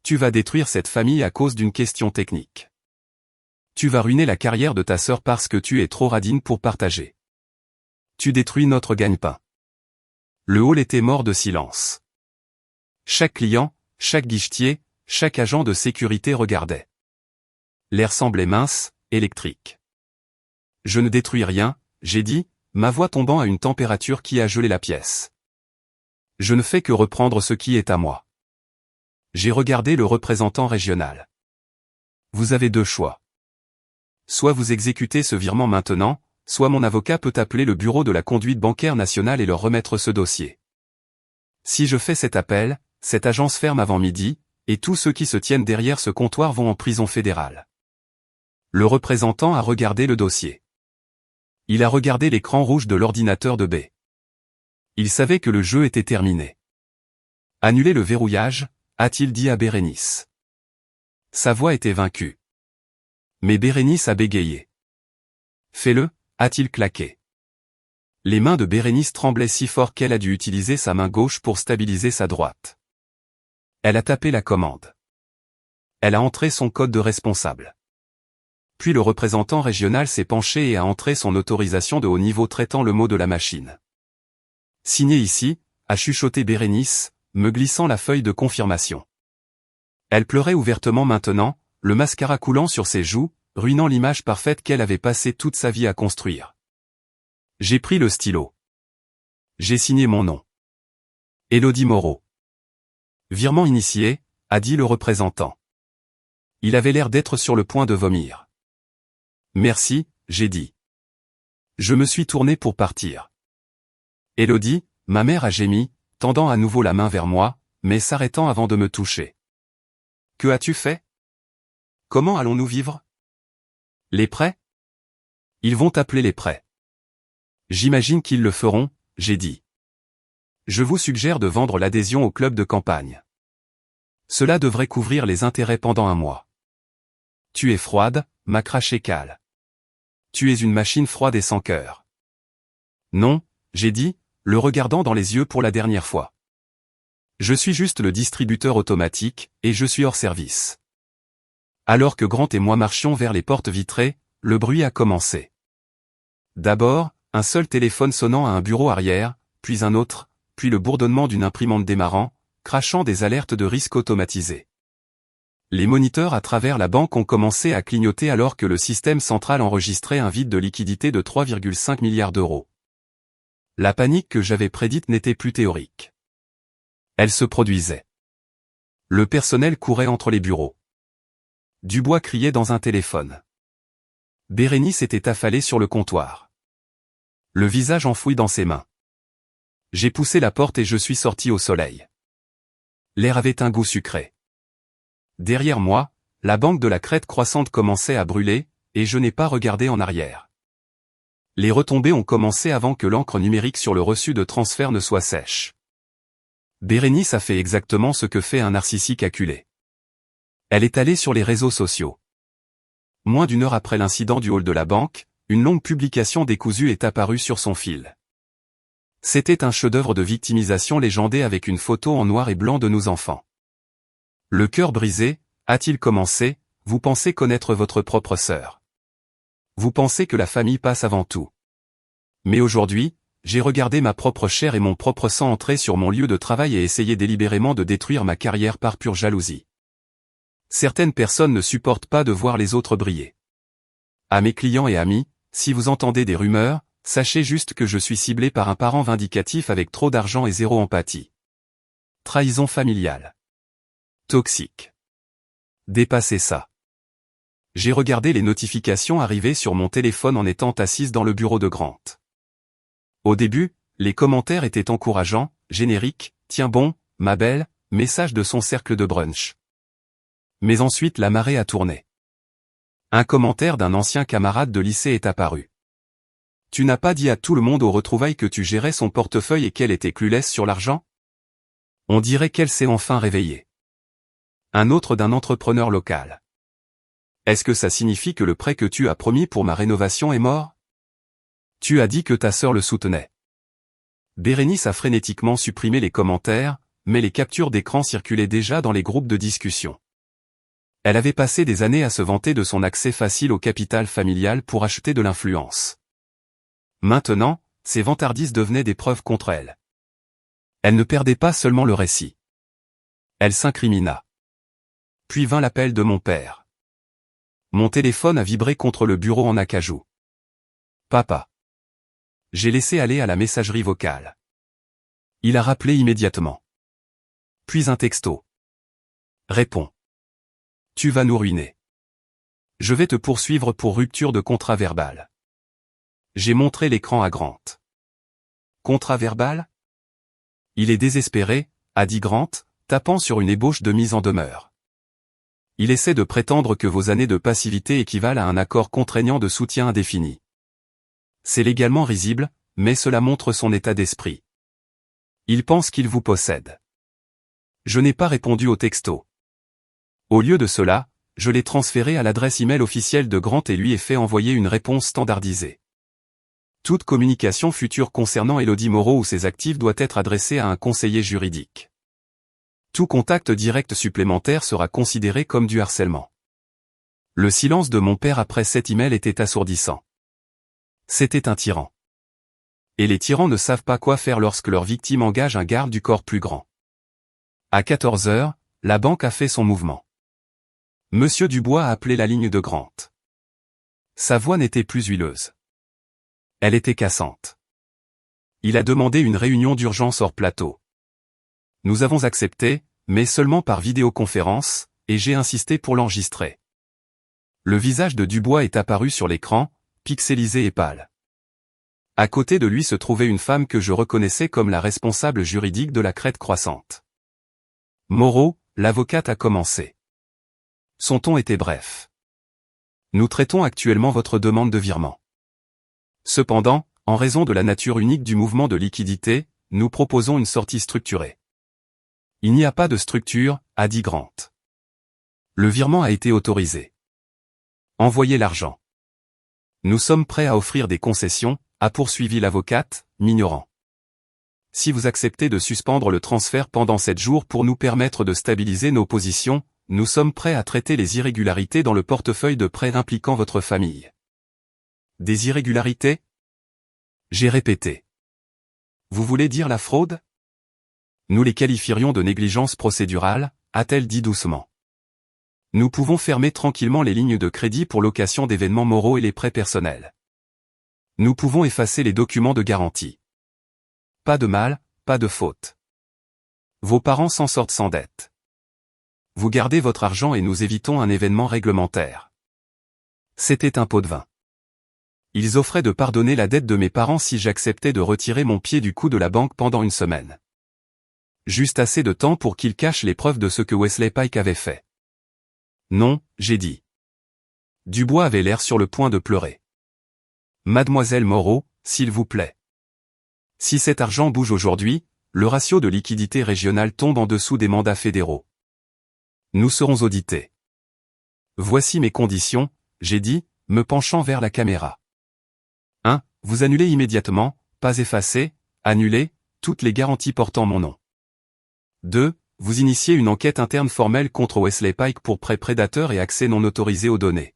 Speaker 1: Tu vas détruire cette famille à cause d'une question technique. Tu vas ruiner la carrière de ta sœur parce que tu es trop radine pour partager. Tu détruis notre gagne-pain. Le hall était mort de silence. Chaque client, chaque guichetier, chaque agent de sécurité regardait. L'air semblait mince, électrique. Je ne détruis rien, j'ai dit, ma voix tombant à une température qui a gelé la pièce. Je ne fais que reprendre ce qui est à moi. J'ai regardé le représentant régional. Vous avez deux choix. Soit vous exécutez ce virement maintenant, soit mon avocat peut appeler le bureau de la conduite bancaire nationale et leur remettre ce dossier. Si je fais cet appel, cette agence ferme avant midi, et tous ceux qui se tiennent derrière ce comptoir vont en prison fédérale. Le représentant a regardé le dossier. Il a regardé l'écran rouge de l'ordinateur de B. Il savait que le jeu était terminé. Annuler le verrouillage, a-t-il dit à Bérénice. Sa voix était vaincue. Mais Bérénice a bégayé. Fais-le, a-t-il claqué. Les mains de Bérénice tremblaient si fort qu'elle a dû utiliser sa main gauche pour stabiliser sa droite. Elle a tapé la commande. Elle a entré son code de responsable. Puis le représentant régional s'est penché et a entré son autorisation de haut niveau traitant le mot de la machine. Signé ici, a chuchoté Bérénice, me glissant la feuille de confirmation. Elle pleurait ouvertement maintenant, le mascara coulant sur ses joues, ruinant l'image parfaite qu'elle avait passé toute sa vie à construire. J'ai pris le stylo. J'ai signé mon nom. Élodie Moreau. Virement initié, a dit le représentant. Il avait l'air d'être sur le point de vomir. Merci, j'ai dit. Je me suis tourné pour partir. Élodie, ma mère a gémi, tendant à nouveau la main vers moi, mais s'arrêtant avant de me toucher. Que as-tu fait? Comment allons-nous vivre? Les prêts? Ils vont appeler les prêts. J'imagine qu'ils le feront, j'ai dit. Je vous suggère de vendre l'adhésion au club de campagne. Cela devrait couvrir les intérêts pendant un mois. Tu es froide, m'a craché Cal. Tu es une machine froide et sans cœur. Non, j'ai dit, le regardant dans les yeux pour la dernière fois. Je suis juste le distributeur automatique, et je suis hors service. Alors que Grant et moi marchions vers les portes vitrées, le bruit a commencé. D'abord, un seul téléphone sonnant à un bureau arrière, puis un autre, puis le bourdonnement d'une imprimante démarrant, crachant des alertes de risque automatisées. Les moniteurs à travers la banque ont commencé à clignoter alors que le système central enregistrait un vide de liquidité de 3,5 milliards d'euros. La panique que j'avais prédite n'était plus théorique. Elle se produisait. Le personnel courait entre les bureaux. Dubois criait dans un téléphone. Bérénice était affalée sur le comptoir. Le visage enfoui dans ses mains. J'ai poussé la porte et je suis sorti au soleil. L'air avait un goût sucré. Derrière moi, la banque de la crête croissante commençait à brûler, et je n'ai pas regardé en arrière. Les retombées ont commencé avant que l'encre numérique sur le reçu de transfert ne soit sèche. Bérénice a fait exactement ce que fait un narcissique acculé. Elle est allée sur les réseaux sociaux. Moins d'une heure après l'incident du hall de la banque, une longue publication décousue est apparue sur son fil. C'était un chef-d'œuvre de victimisation légendé avec une photo en noir et blanc de nos enfants. Le cœur brisé, a-t-il commencé, vous pensez connaître votre propre sœur. Vous pensez que la famille passe avant tout. Mais aujourd'hui, j'ai regardé ma propre chair et mon propre sang entrer sur mon lieu de travail et essayer délibérément de détruire ma carrière par pure jalousie. Certaines personnes ne supportent pas de voir les autres briller. À mes clients et amis, si vous entendez des rumeurs, sachez juste que je suis ciblé par un parent vindicatif avec trop d'argent et zéro empathie. Trahison familiale. Toxique. Dépassez ça. J'ai regardé les notifications arriver sur mon téléphone en étant assise dans le bureau de Grant. Au début, les commentaires étaient encourageants, génériques, tiens bon, ma belle, message de son cercle de brunch. Mais ensuite la marée a tourné. Un commentaire d'un ancien camarade de lycée est apparu. Tu n'as pas dit à tout le monde aux retrouvailles que tu gérais son portefeuille et qu'elle était clueless sur l'argent? On dirait qu'elle s'est enfin réveillée. Un autre d'un entrepreneur local. Est-ce que ça signifie que le prêt que tu as promis pour ma rénovation est mort? Tu as dit que ta sœur le soutenait. Bérénice a frénétiquement supprimé les commentaires, mais les captures d'écran circulaient déjà dans les groupes de discussion. Elle avait passé des années à se vanter de son accès facile au capital familial pour acheter de l'influence. Maintenant, ces vantardises devenaient des preuves contre elle. Elle ne perdait pas seulement le récit. Elle s'incrimina. Puis vint l'appel de mon père. Mon téléphone a vibré contre le bureau en acajou. Papa. J'ai laissé aller à la messagerie vocale. Il a rappelé immédiatement. Puis un texto. Réponds. Tu vas nous ruiner. Je vais te poursuivre pour rupture de contrat verbal. J'ai montré l'écran à Grant. Contrat verbal? Il est désespéré, a dit Grant, tapant sur une ébauche de mise en demeure. Il essaie de prétendre que vos années de passivité équivalent à un accord contraignant de soutien indéfini. C'est légalement risible, mais cela montre son état d'esprit. Il pense qu'il vous possède. Je n'ai pas répondu au texto. Au lieu de cela, je l'ai transféré à l'adresse email officielle de Grant et lui ai fait envoyer une réponse standardisée. Toute communication future concernant Elodie Moreau ou ses actifs doit être adressée à un conseiller juridique. Tout contact direct supplémentaire sera considéré comme du harcèlement. Le silence de mon père après cet email était assourdissant. C'était un tyran. Et les tyrans ne savent pas quoi faire lorsque leur victime engage un garde du corps plus grand. À 14 heures, la banque a fait son mouvement. Monsieur Dubois a appelé la ligne de Grant. Sa voix n'était plus huileuse. Elle était cassante. Il a demandé une réunion d'urgence hors plateau. Nous avons accepté, mais seulement par vidéoconférence, et j'ai insisté pour l'enregistrer. Le visage de Dubois est apparu sur l'écran, pixelisé et pâle. À côté de lui se trouvait une femme que je reconnaissais comme la responsable juridique de la crête croissante. Moreau, l'avocate a commencé. Son ton était bref. Nous traitons actuellement votre demande de virement. Cependant, en raison de la nature unique du mouvement de liquidité, nous proposons une sortie structurée. Il n'y a pas de structure, a dit Grant. Le virement a été autorisé. Envoyez l'argent. Nous sommes prêts à offrir des concessions, a poursuivi l'avocate, m'ignorant. Si vous acceptez de suspendre le transfert pendant 7 jours pour nous permettre de stabiliser nos positions, nous sommes prêts à traiter les irrégularités dans le portefeuille de prêts impliquant votre famille. Des irrégularités? J'ai répété. Vous voulez dire la fraude? Nous les qualifierions de négligence procédurale, a-t-elle dit doucement. Nous pouvons fermer tranquillement les lignes de crédit pour location d'événements moraux et les prêts personnels. Nous pouvons effacer les documents de garantie. Pas de mal, pas de faute. Vos parents s'en sortent sans dette. Vous gardez votre argent et nous évitons un événement réglementaire. C'était un pot de vin. Ils offraient de pardonner la dette de mes parents si j'acceptais de retirer mon pied du cou de la banque pendant une semaine. Juste assez de temps pour qu'ils cachent les preuves de ce que Wesley Pike avait fait. Non, j'ai dit. Dubois avait l'air sur le point de pleurer. Mademoiselle Moreau, s'il vous plaît. Si cet argent bouge aujourd'hui, le ratio de liquidité régionale tombe en dessous des mandats fédéraux. Nous serons audités. Voici mes conditions, j'ai dit, me penchant vers la caméra. 1. Vous annulez immédiatement, pas effacer, annuler, toutes les garanties portant mon nom. 2. Vous initiez une enquête interne formelle contre Wesley Pike pour prêt prédateur et accès non autorisé aux données.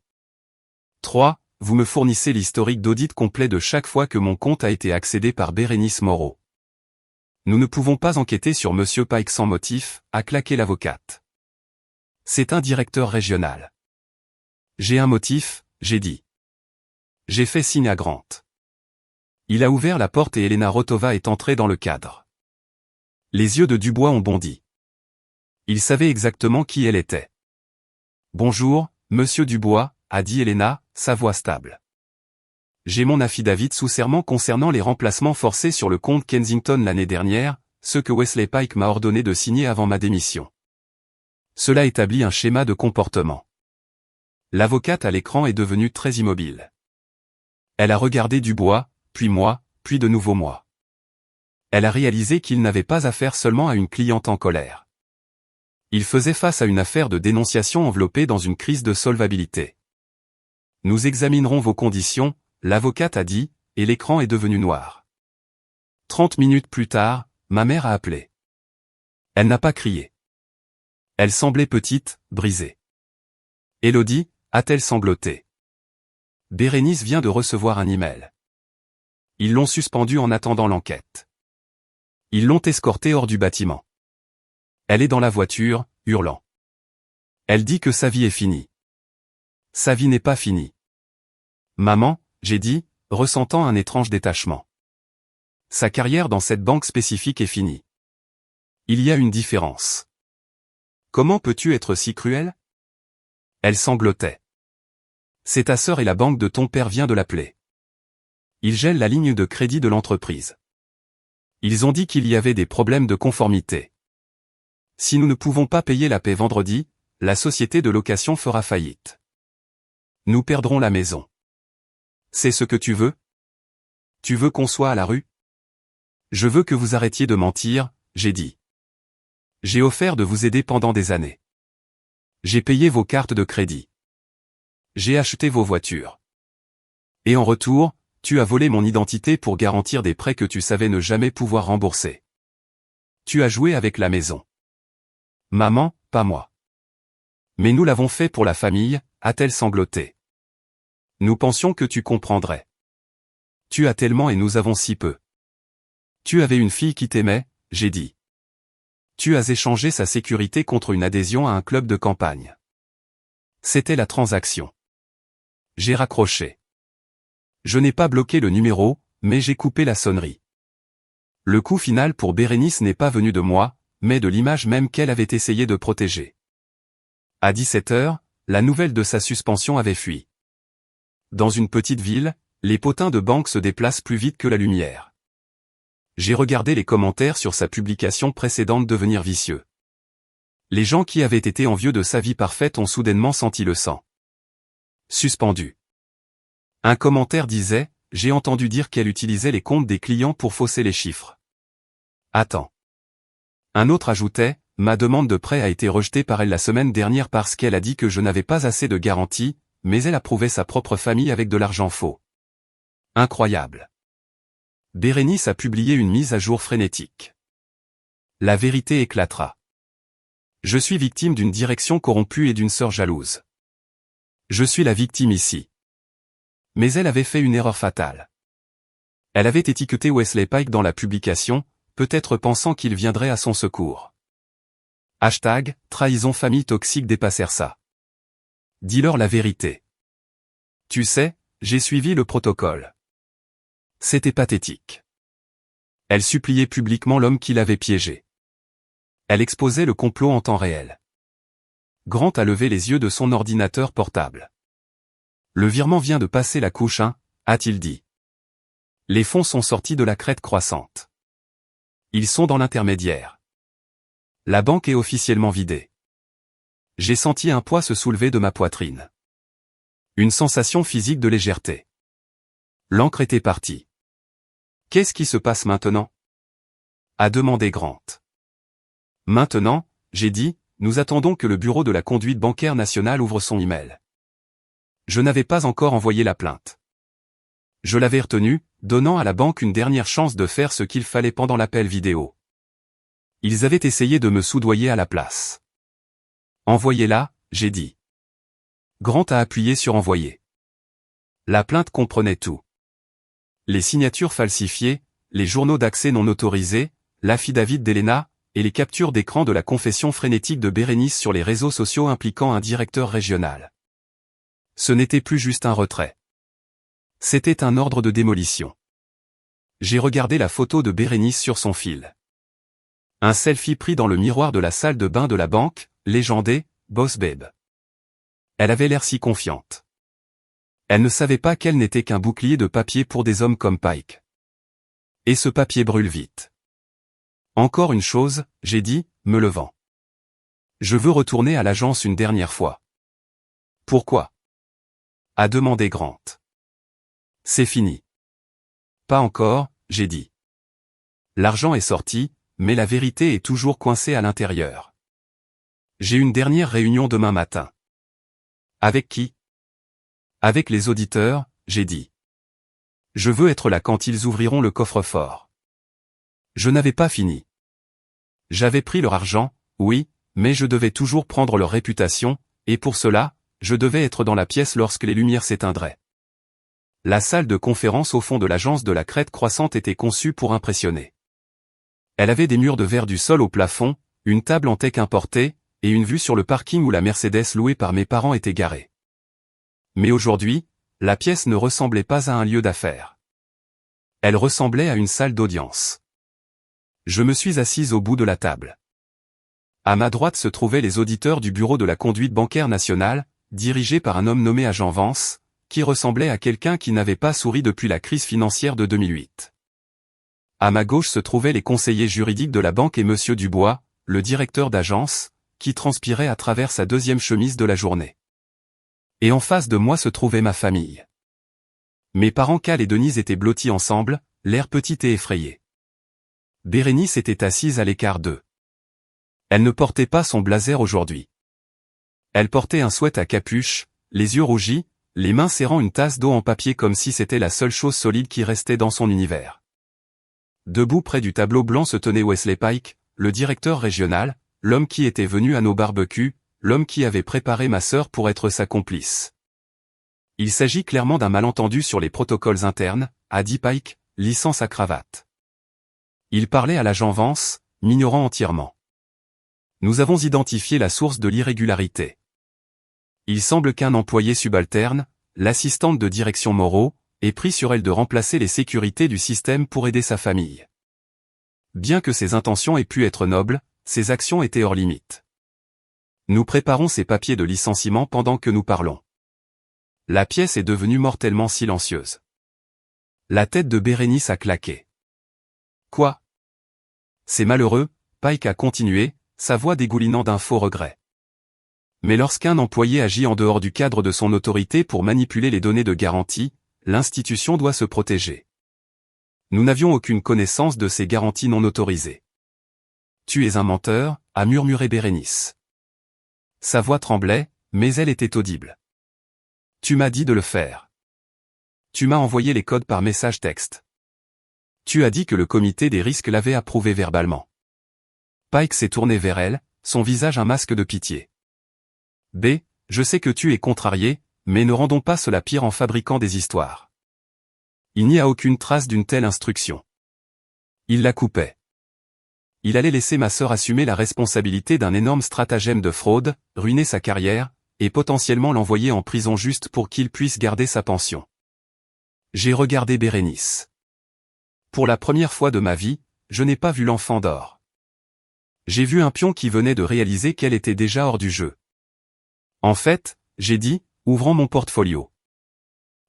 Speaker 1: 3. Vous me fournissez l'historique d'audit complet de chaque fois que mon compte a été accédé par Bérénice Moreau. Nous ne pouvons pas enquêter sur Monsieur Pike sans motif, a claqué l'avocate. C'est un directeur régional. J'ai un motif, j'ai dit. J'ai fait signe à Grant. Il a ouvert la porte et Elena Rotova est entrée dans le cadre. Les yeux de Dubois ont bondi. Il savait exactement qui elle était. Bonjour, Monsieur Dubois, a dit Elena, sa voix stable. J'ai mon affidavit sous serment concernant les remplacements forcés sur le compte Kensington l'année dernière, ceux que Wesley Pike m'a ordonné de signer avant ma démission. Cela établit un schéma de comportement. L'avocate à l'écran est devenue très immobile. Elle a regardé Dubois, puis moi, puis de nouveau moi. Elle a réalisé qu'il n'avait pas affaire seulement à une cliente en colère. Il faisait face à une affaire de dénonciation enveloppée dans une crise de solvabilité. Nous examinerons vos conditions, l'avocate a dit, et l'écran est devenu noir. 30 minutes plus tard, ma mère a appelé. Elle n'a pas crié. Elle semblait petite, brisée. Élodie, a-t-elle sangloté. Bérénice vient de recevoir un email. Ils l'ont suspendue en attendant l'enquête. Ils l'ont escortée hors du bâtiment. Elle est dans la voiture, hurlant. Elle dit que sa vie est finie. Sa vie n'est pas finie. Maman, j'ai dit, ressentant un étrange détachement. Sa carrière dans cette banque spécifique est finie. Il y a une différence. Comment peux-tu être si cruel? Elle sanglotait. C'est ta sœur et la banque de ton père vient de l'appeler. Ils gèlent la ligne de crédit de l'entreprise. Ils ont dit qu'il y avait des problèmes de conformité. Si nous ne pouvons pas payer la paie vendredi, la société de location fera faillite. Nous perdrons la maison. C'est ce que tu veux? Tu veux qu'on soit à la rue? Je veux que vous arrêtiez de mentir, j'ai dit. J'ai offert de vous aider pendant des années. J'ai payé vos cartes de crédit. J'ai acheté vos voitures. Et en retour, tu as volé mon identité pour garantir des prêts que tu savais ne jamais pouvoir rembourser. Tu as joué avec la maison. Maman, pas moi. Mais nous l'avons fait pour la famille, a-t-elle sangloté. Nous pensions que tu comprendrais. Tu as tellement et nous avons si peu. Tu avais une fille qui t'aimait, j'ai dit. Tu as échangé sa sécurité contre une adhésion à un club de campagne. C'était la transaction. J'ai raccroché. Je n'ai pas bloqué le numéro, mais j'ai coupé la sonnerie. Le coup final pour Bérénice n'est pas venu de moi, mais de l'image même qu'elle avait essayé de protéger. À 17h, la nouvelle de sa suspension avait fui. Dans une petite ville, les potins de banque se déplacent plus vite que la lumière. J'ai regardé les commentaires sur sa publication précédente devenir vicieux. Les gens qui avaient été envieux de sa vie parfaite ont soudainement senti le sang. Suspendu. Un commentaire disait, j'ai entendu dire qu'elle utilisait les comptes des clients pour fausser les chiffres. Attends. Un autre ajoutait, ma demande de prêt a été rejetée par elle la semaine dernière parce qu'elle a dit que je n'avais pas assez de garantie, mais elle approuvait sa propre famille avec de l'argent faux. Incroyable. Bérénice a publié une mise à jour frénétique. La vérité éclatera. Je suis victime d'une direction corrompue et d'une sœur jalouse. Je suis la victime ici. Mais elle avait fait une erreur fatale. Elle avait étiqueté Wesley Pike dans la publication, peut-être pensant qu'il viendrait à son secours. Hashtag, trahison famille toxique dépassèrent ça. Dis-leur la vérité. Tu sais, j'ai suivi le protocole. C'était pathétique. Elle suppliait publiquement l'homme qui l'avait piégé. Elle exposait le complot en temps réel. Grant a levé les yeux de son ordinateur portable. Le virement vient de passer la couche 1, a-t-il dit. Les fonds sont sortis de la crête croissante. Ils sont dans l'intermédiaire. La banque est officiellement vidée. J'ai senti un poids se soulever de ma poitrine. Une sensation physique de légèreté. L'encre était partie. Qu'est-ce qui se passe maintenant? A demandé Grant. Maintenant, j'ai dit, nous attendons que le bureau de la conduite bancaire nationale ouvre son email. Je n'avais pas encore envoyé la plainte. Je l'avais retenu, donnant à la banque une dernière chance de faire ce qu'il fallait pendant l'appel vidéo. Ils avaient essayé de me soudoyer à la place. Envoyez-la, j'ai dit. Grant a appuyé sur envoyer. La plainte comprenait tout. Les signatures falsifiées, les journaux d'accès non autorisés, l'affidavit d'Elena, et les captures d'écran de la confession frénétique de Bérénice sur les réseaux sociaux impliquant un directeur régional. Ce n'était plus juste un retrait. C'était un ordre de démolition. J'ai regardé la photo de Bérénice sur son fil. Un selfie pris dans le miroir de la salle de bain de la banque, légendé, Boss Babe. Elle avait l'air si confiante. Elle ne savait pas qu'elle n'était qu'un bouclier de papier pour des hommes comme Pike. Et ce papier brûle vite. Encore une chose, j'ai dit, me levant. Je veux retourner à l'agence une dernière fois. Pourquoi? A demandé Grant. C'est fini. Pas encore, j'ai dit. L'argent est sorti, mais la vérité est toujours coincée à l'intérieur. J'ai une dernière réunion demain matin. Avec qui? Avec les auditeurs, j'ai dit. Je veux être là quand ils ouvriront le coffre-fort. Je n'avais pas fini. J'avais pris leur argent, oui, mais je devais toujours prendre leur réputation, et pour cela, je devais être dans la pièce lorsque les lumières s'éteindraient. La salle de conférence au fond de l'agence de la crête croissante était conçue pour impressionner. Elle avait des murs de verre du sol au plafond, une table en teck importée, et une vue sur le parking où la Mercedes louée par mes parents était garée. Mais aujourd'hui, la pièce ne ressemblait pas à un lieu d'affaires. Elle ressemblait à une salle d'audience. Je me suis assise au bout de la table. À ma droite se trouvaient les auditeurs du bureau de la conduite bancaire nationale, dirigé par un homme nommé Agent Vance, qui ressemblait à quelqu'un qui n'avait pas souri depuis la crise financière de 2008. À ma gauche se trouvaient les conseillers juridiques de la banque et Monsieur Dubois, le directeur d'agence, qui transpirait à travers sa deuxième chemise de la journée. Et en face de moi se trouvait ma famille. Mes parents Cal et Denise étaient blottis ensemble, l'air petit et effrayé. Bérénice était assise à l'écart d'eux. Elle ne portait pas son blazer aujourd'hui. Elle portait un sweat à capuche, les yeux rougis, les mains serrant une tasse d'eau en papier comme si c'était la seule chose solide qui restait dans son univers. Debout près du tableau blanc se tenait Wesley Pike, le directeur régional, l'homme qui était venu à nos barbecues, l'homme qui avait préparé ma sœur pour être sa complice. Il s'agit clairement d'un malentendu sur les protocoles internes, a dit Pike, lissant sa cravate. Il parlait à l'agent Vance, m'ignorant entièrement. Nous avons identifié la source de l'irrégularité. Il semble qu'un employé subalterne, l'assistante de direction Moreau, ait pris sur elle de remplacer les sécurités du système pour aider sa famille. Bien que ses intentions aient pu être nobles, ses actions étaient hors limite. Nous préparons ces papiers de licenciement pendant que nous parlons. La pièce est devenue mortellement silencieuse. La tête de Bérénice a claqué. Quoi? C'est malheureux, Pike a continué, sa voix dégoulinant d'un faux regret. Mais lorsqu'un employé agit en dehors du cadre de son autorité pour manipuler les données de garantie, l'institution doit se protéger. Nous n'avions aucune connaissance de ces garanties non autorisées. Tu es un menteur, a murmuré Bérénice. Sa voix tremblait, mais elle était audible. Tu m'as dit de le faire. Tu m'as envoyé les codes par message texte. Tu as dit que le comité des risques l'avait approuvé verbalement. Pike s'est tourné vers elle, son visage un masque de pitié. B, je sais que tu es contrarié, mais ne rendons pas cela pire en fabriquant des histoires. Il n'y a aucune trace d'une telle instruction. Il la coupait. Il allait laisser ma sœur assumer la responsabilité d'un énorme stratagème de fraude, ruiner sa carrière, et potentiellement l'envoyer en prison juste pour qu'il puisse garder sa pension. J'ai regardé Bérénice. Pour la première fois de ma vie, je n'ai pas vu l'enfant d'or. J'ai vu un pion qui venait de réaliser qu'elle était déjà hors du jeu. En fait, j'ai dit, ouvrant mon portfolio.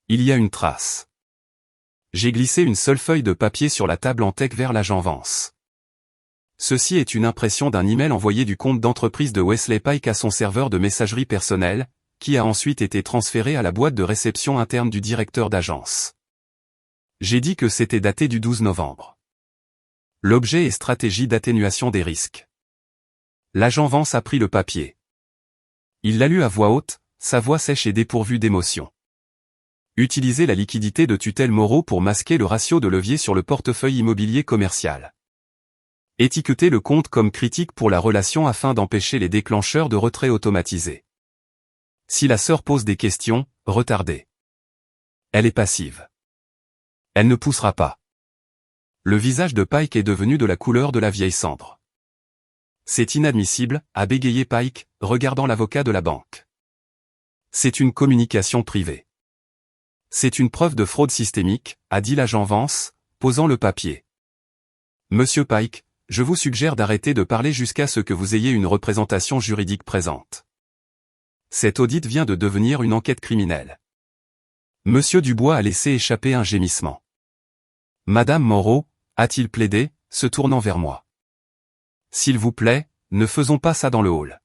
Speaker 1: Il y a une trace. J'ai glissé une seule feuille de papier sur la table en teck vers l'agent Vance. Ceci est une impression d'un email envoyé du compte d'entreprise de Wesley Pike à son serveur de messagerie personnelle, qui a ensuite été transféré à la boîte de réception interne du directeur d'agence. J'ai dit que c'était daté du 12 novembre. L'objet est stratégie d'atténuation des risques. L'agent Vance a pris le papier. Il l'a lu à voix haute, sa voix sèche et dépourvue d'émotion. Utiliser la liquidité de tutelle Moreau pour masquer le ratio de levier sur le portefeuille immobilier commercial. Étiqueter le compte comme critique pour la relation afin d'empêcher les déclencheurs de retrait automatisés. Si la sœur pose des questions, retardez. Elle est passive. Elle ne poussera pas. Le visage de Pike est devenu de la couleur de la vieille cendre. C'est inadmissible, a bégayé Pike, regardant l'avocat de la banque. C'est une communication privée. C'est une preuve de fraude systémique, a dit l'agent Vance, posant le papier. Monsieur Pike, je vous suggère d'arrêter de parler jusqu'à ce que vous ayez une représentation juridique présente. Cet audit vient de devenir une enquête criminelle. Monsieur Dubois a laissé échapper un gémissement. Madame Moreau, a-t-il plaidé, se tournant vers moi. S'il vous plaît, ne faisons pas ça dans le hall.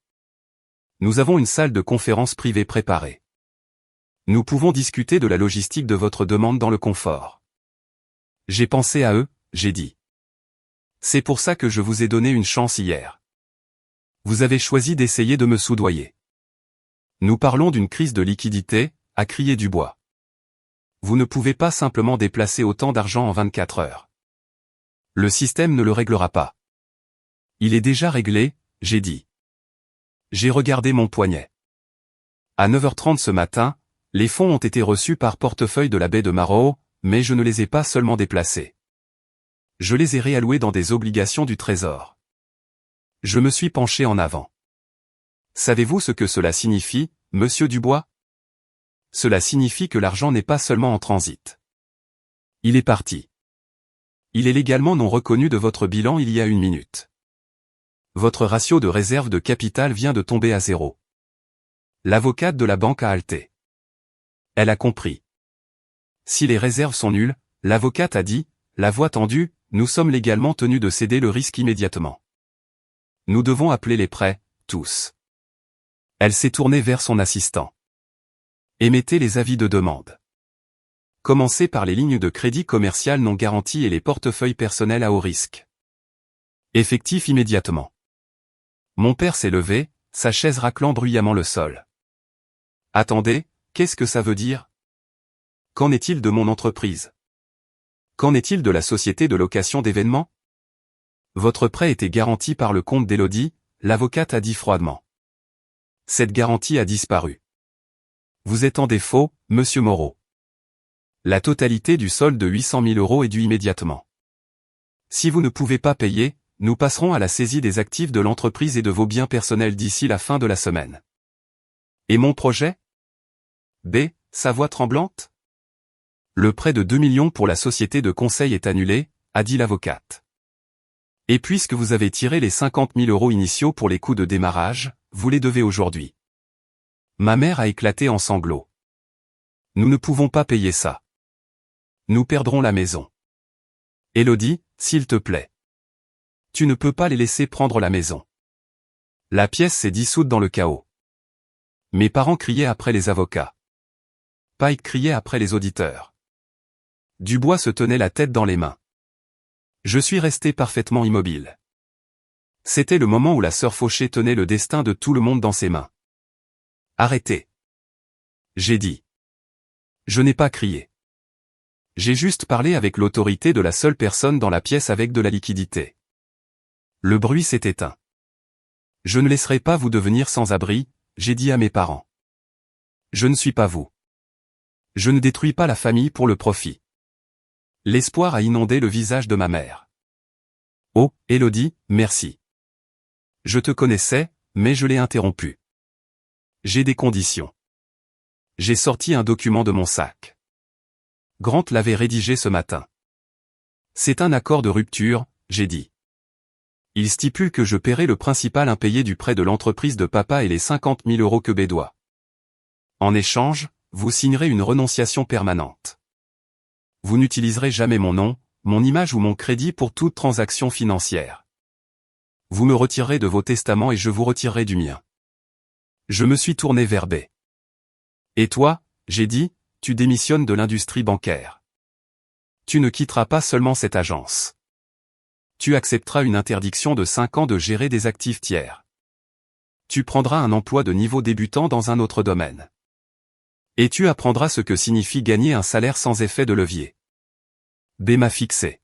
Speaker 1: Nous avons une salle de conférence privée préparée. Nous pouvons discuter de la logistique de votre demande dans le confort. J'ai pensé à eux, j'ai dit. C'est pour ça que je vous ai donné une chance hier. Vous avez choisi d'essayer de me soudoyer. Nous parlons d'une crise de liquidité, a crié Dubois. Vous ne pouvez pas simplement déplacer autant d'argent en 24 heures. Le système ne le réglera pas. Il est déjà réglé, j'ai dit. J'ai regardé mon poignet. À 9h30 ce matin, les fonds ont été reçus par portefeuille de la baie de Marrow, mais je ne les ai pas seulement déplacés. Je les ai réalloués dans des obligations du Trésor. Je me suis penché en avant. Savez-vous ce que cela signifie, monsieur Dubois? Cela signifie que l'argent n'est pas seulement en transit. Il est parti. Il est légalement non reconnu de votre bilan il y a 1 minute. Votre ratio de réserve de capital vient de tomber à 0. L'avocate de la banque a halté. Elle a compris. Si les réserves sont nulles, l'avocate a dit, la voix tendue, nous sommes légalement tenus de céder le risque immédiatement. Nous devons appeler les prêts, tous. Elle s'est tournée vers son assistant. Émettez les avis de demande. Commencez par les lignes de crédit commercial non garanties et les portefeuilles personnels à haut risque. Effectif immédiatement. Mon père s'est levé, sa chaise raclant bruyamment le sol. Attendez, qu'est-ce que ça veut dire? Qu'en est-il de mon entreprise? Qu'en est-il de la société de location d'événements? Votre prêt était garanti par le compte d'Élodie, l'avocate a dit froidement. Cette garantie a disparu. Vous êtes en défaut, monsieur Moreau. La totalité du solde de 800 000 € est due immédiatement. Si vous ne pouvez pas payer, nous passerons à la saisie des actifs de l'entreprise et de vos biens personnels d'ici la fin de la semaine. Et mon projet? B. Sa voix tremblante? Le prêt de 2 millions pour la société de conseil est annulé, a dit l'avocate. Et puisque vous avez tiré les 50 000 € initiaux pour les coûts de démarrage, vous les devez aujourd'hui. Ma mère a éclaté en sanglots. Nous ne pouvons pas payer ça. Nous perdrons la maison. Élodie, s'il te plaît. Tu ne peux pas les laisser prendre la maison. La pièce s'est dissoute dans le chaos. Mes parents criaient après les avocats. Pike criait après les auditeurs. Dubois se tenait la tête dans les mains. Je suis resté parfaitement immobile. C'était le moment où la sœur Fauché tenait le destin de tout le monde dans ses mains. Arrêtez. J'ai dit. Je n'ai pas crié. J'ai juste parlé avec l'autorité de la seule personne dans la pièce avec de la liquidité. Le bruit s'est éteint. Je ne laisserai pas vous devenir sans abri, j'ai dit à mes parents. Je ne suis pas vous. Je ne détruis pas la famille pour le profit. L'espoir a inondé le visage de ma mère. Oh, Élodie, merci. Je te connaissais, mais je l'ai interrompu. J'ai des conditions. J'ai sorti un document de mon sac. Grant l'avait rédigé ce matin. C'est un accord de rupture, j'ai dit. Il stipule que je paierai le principal impayé du prêt de l'entreprise de papa et les 50 000 € que B doit. En échange, vous signerez une renonciation permanente. Vous n'utiliserez jamais mon nom, mon image ou mon crédit pour toute transaction financière. Vous me retirerez de vos testaments et je vous retirerai du mien. Je me suis tourné vers B. Et toi, j'ai dit, tu démissionnes de l'industrie bancaire. Tu ne quitteras pas seulement cette agence. Tu accepteras une interdiction de 5 ans de gérer des actifs tiers. Tu prendras un emploi de niveau débutant dans un autre domaine. Et tu apprendras ce que signifie gagner un salaire sans effet de levier. B m'a fixé.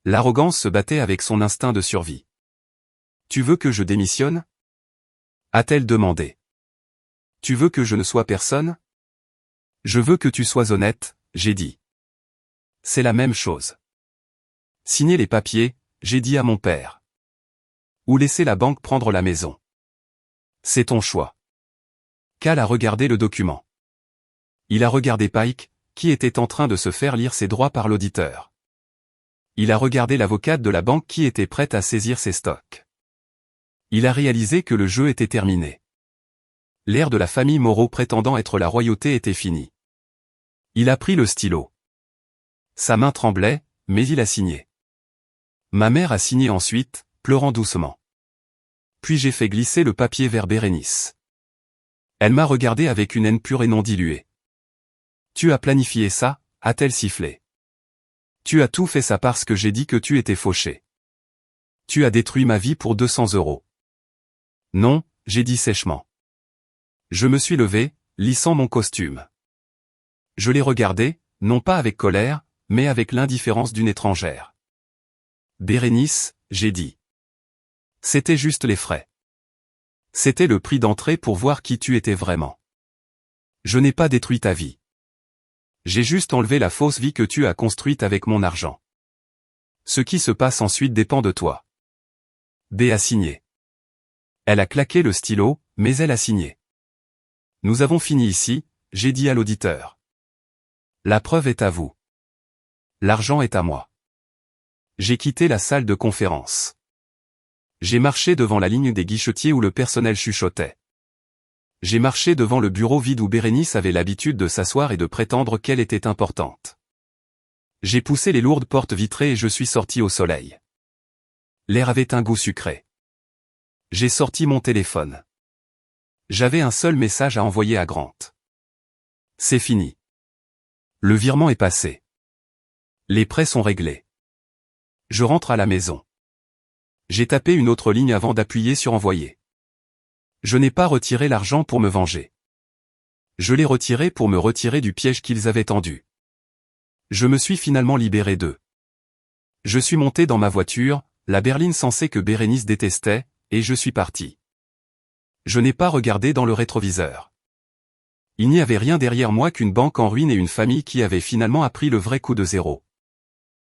Speaker 1: L'arrogance se battait avec son instinct de survie. Tu veux que je démissionne? A-t-elle demandé. Tu veux que je ne sois personne? Je veux que tu sois honnête, j'ai dit. C'est la même chose. Signer les papiers, j'ai dit à mon père. Ou laisser la banque prendre la maison. C'est ton choix. Cal a regardé le document. Il a regardé Pike, qui était en train de se faire lire ses droits par l'auditeur. Il a regardé l'avocate de la banque qui était prête à saisir ses stocks. Il a réalisé que le jeu était terminé. L'ère de la famille Moreau prétendant être la royauté était finie. Il a pris le stylo. Sa main tremblait, mais il a signé. Ma mère a signé ensuite, pleurant doucement. Puis j'ai fait glisser le papier vers Bérénice. Elle m'a regardé avec une haine pure et non diluée. Tu as planifié ça, a-t-elle sifflé. Tu as tout fait ça parce que j'ai dit que tu étais fauché. Tu as détruit ma vie pour 200 €. Non, j'ai dit sèchement. Je me suis levé, lissant mon costume. Je l'ai regardé, non pas avec colère, mais avec l'indifférence d'une étrangère. Bérénice, j'ai dit. C'était juste les frais. C'était le prix d'entrée pour voir qui tu étais vraiment. Je n'ai pas détruit ta vie. J'ai juste enlevé la fausse vie que tu as construite avec mon argent. Ce qui se passe ensuite dépend de toi. B a signé. Elle a claqué le stylo, mais elle a signé. Nous avons fini ici, j'ai dit à l'auditeur. La preuve est à vous. L'argent est à moi. J'ai quitté la salle de conférence. J'ai marché devant la ligne des guichetiers où le personnel chuchotait. J'ai marché devant le bureau vide où Bérénice avait l'habitude de s'asseoir et de prétendre qu'elle était importante. J'ai poussé les lourdes portes vitrées et je suis sorti au soleil. L'air avait un goût sucré. J'ai sorti mon téléphone. J'avais un seul message à envoyer à Grant. C'est fini. Le virement est passé. Les prêts sont réglés. Je rentre à la maison. J'ai tapé une autre ligne avant d'appuyer sur envoyer. Je n'ai pas retiré l'argent pour me venger. Je l'ai retiré pour me retirer du piège qu'ils avaient tendu. Je me suis finalement libéré d'eux. Je suis monté dans ma voiture, la berline sensée que Bérénice détestait, et je suis parti. Je n'ai pas regardé dans le rétroviseur. Il n'y avait rien derrière moi qu'une banque en ruine et une famille qui avait finalement appris le vrai coup de zéro.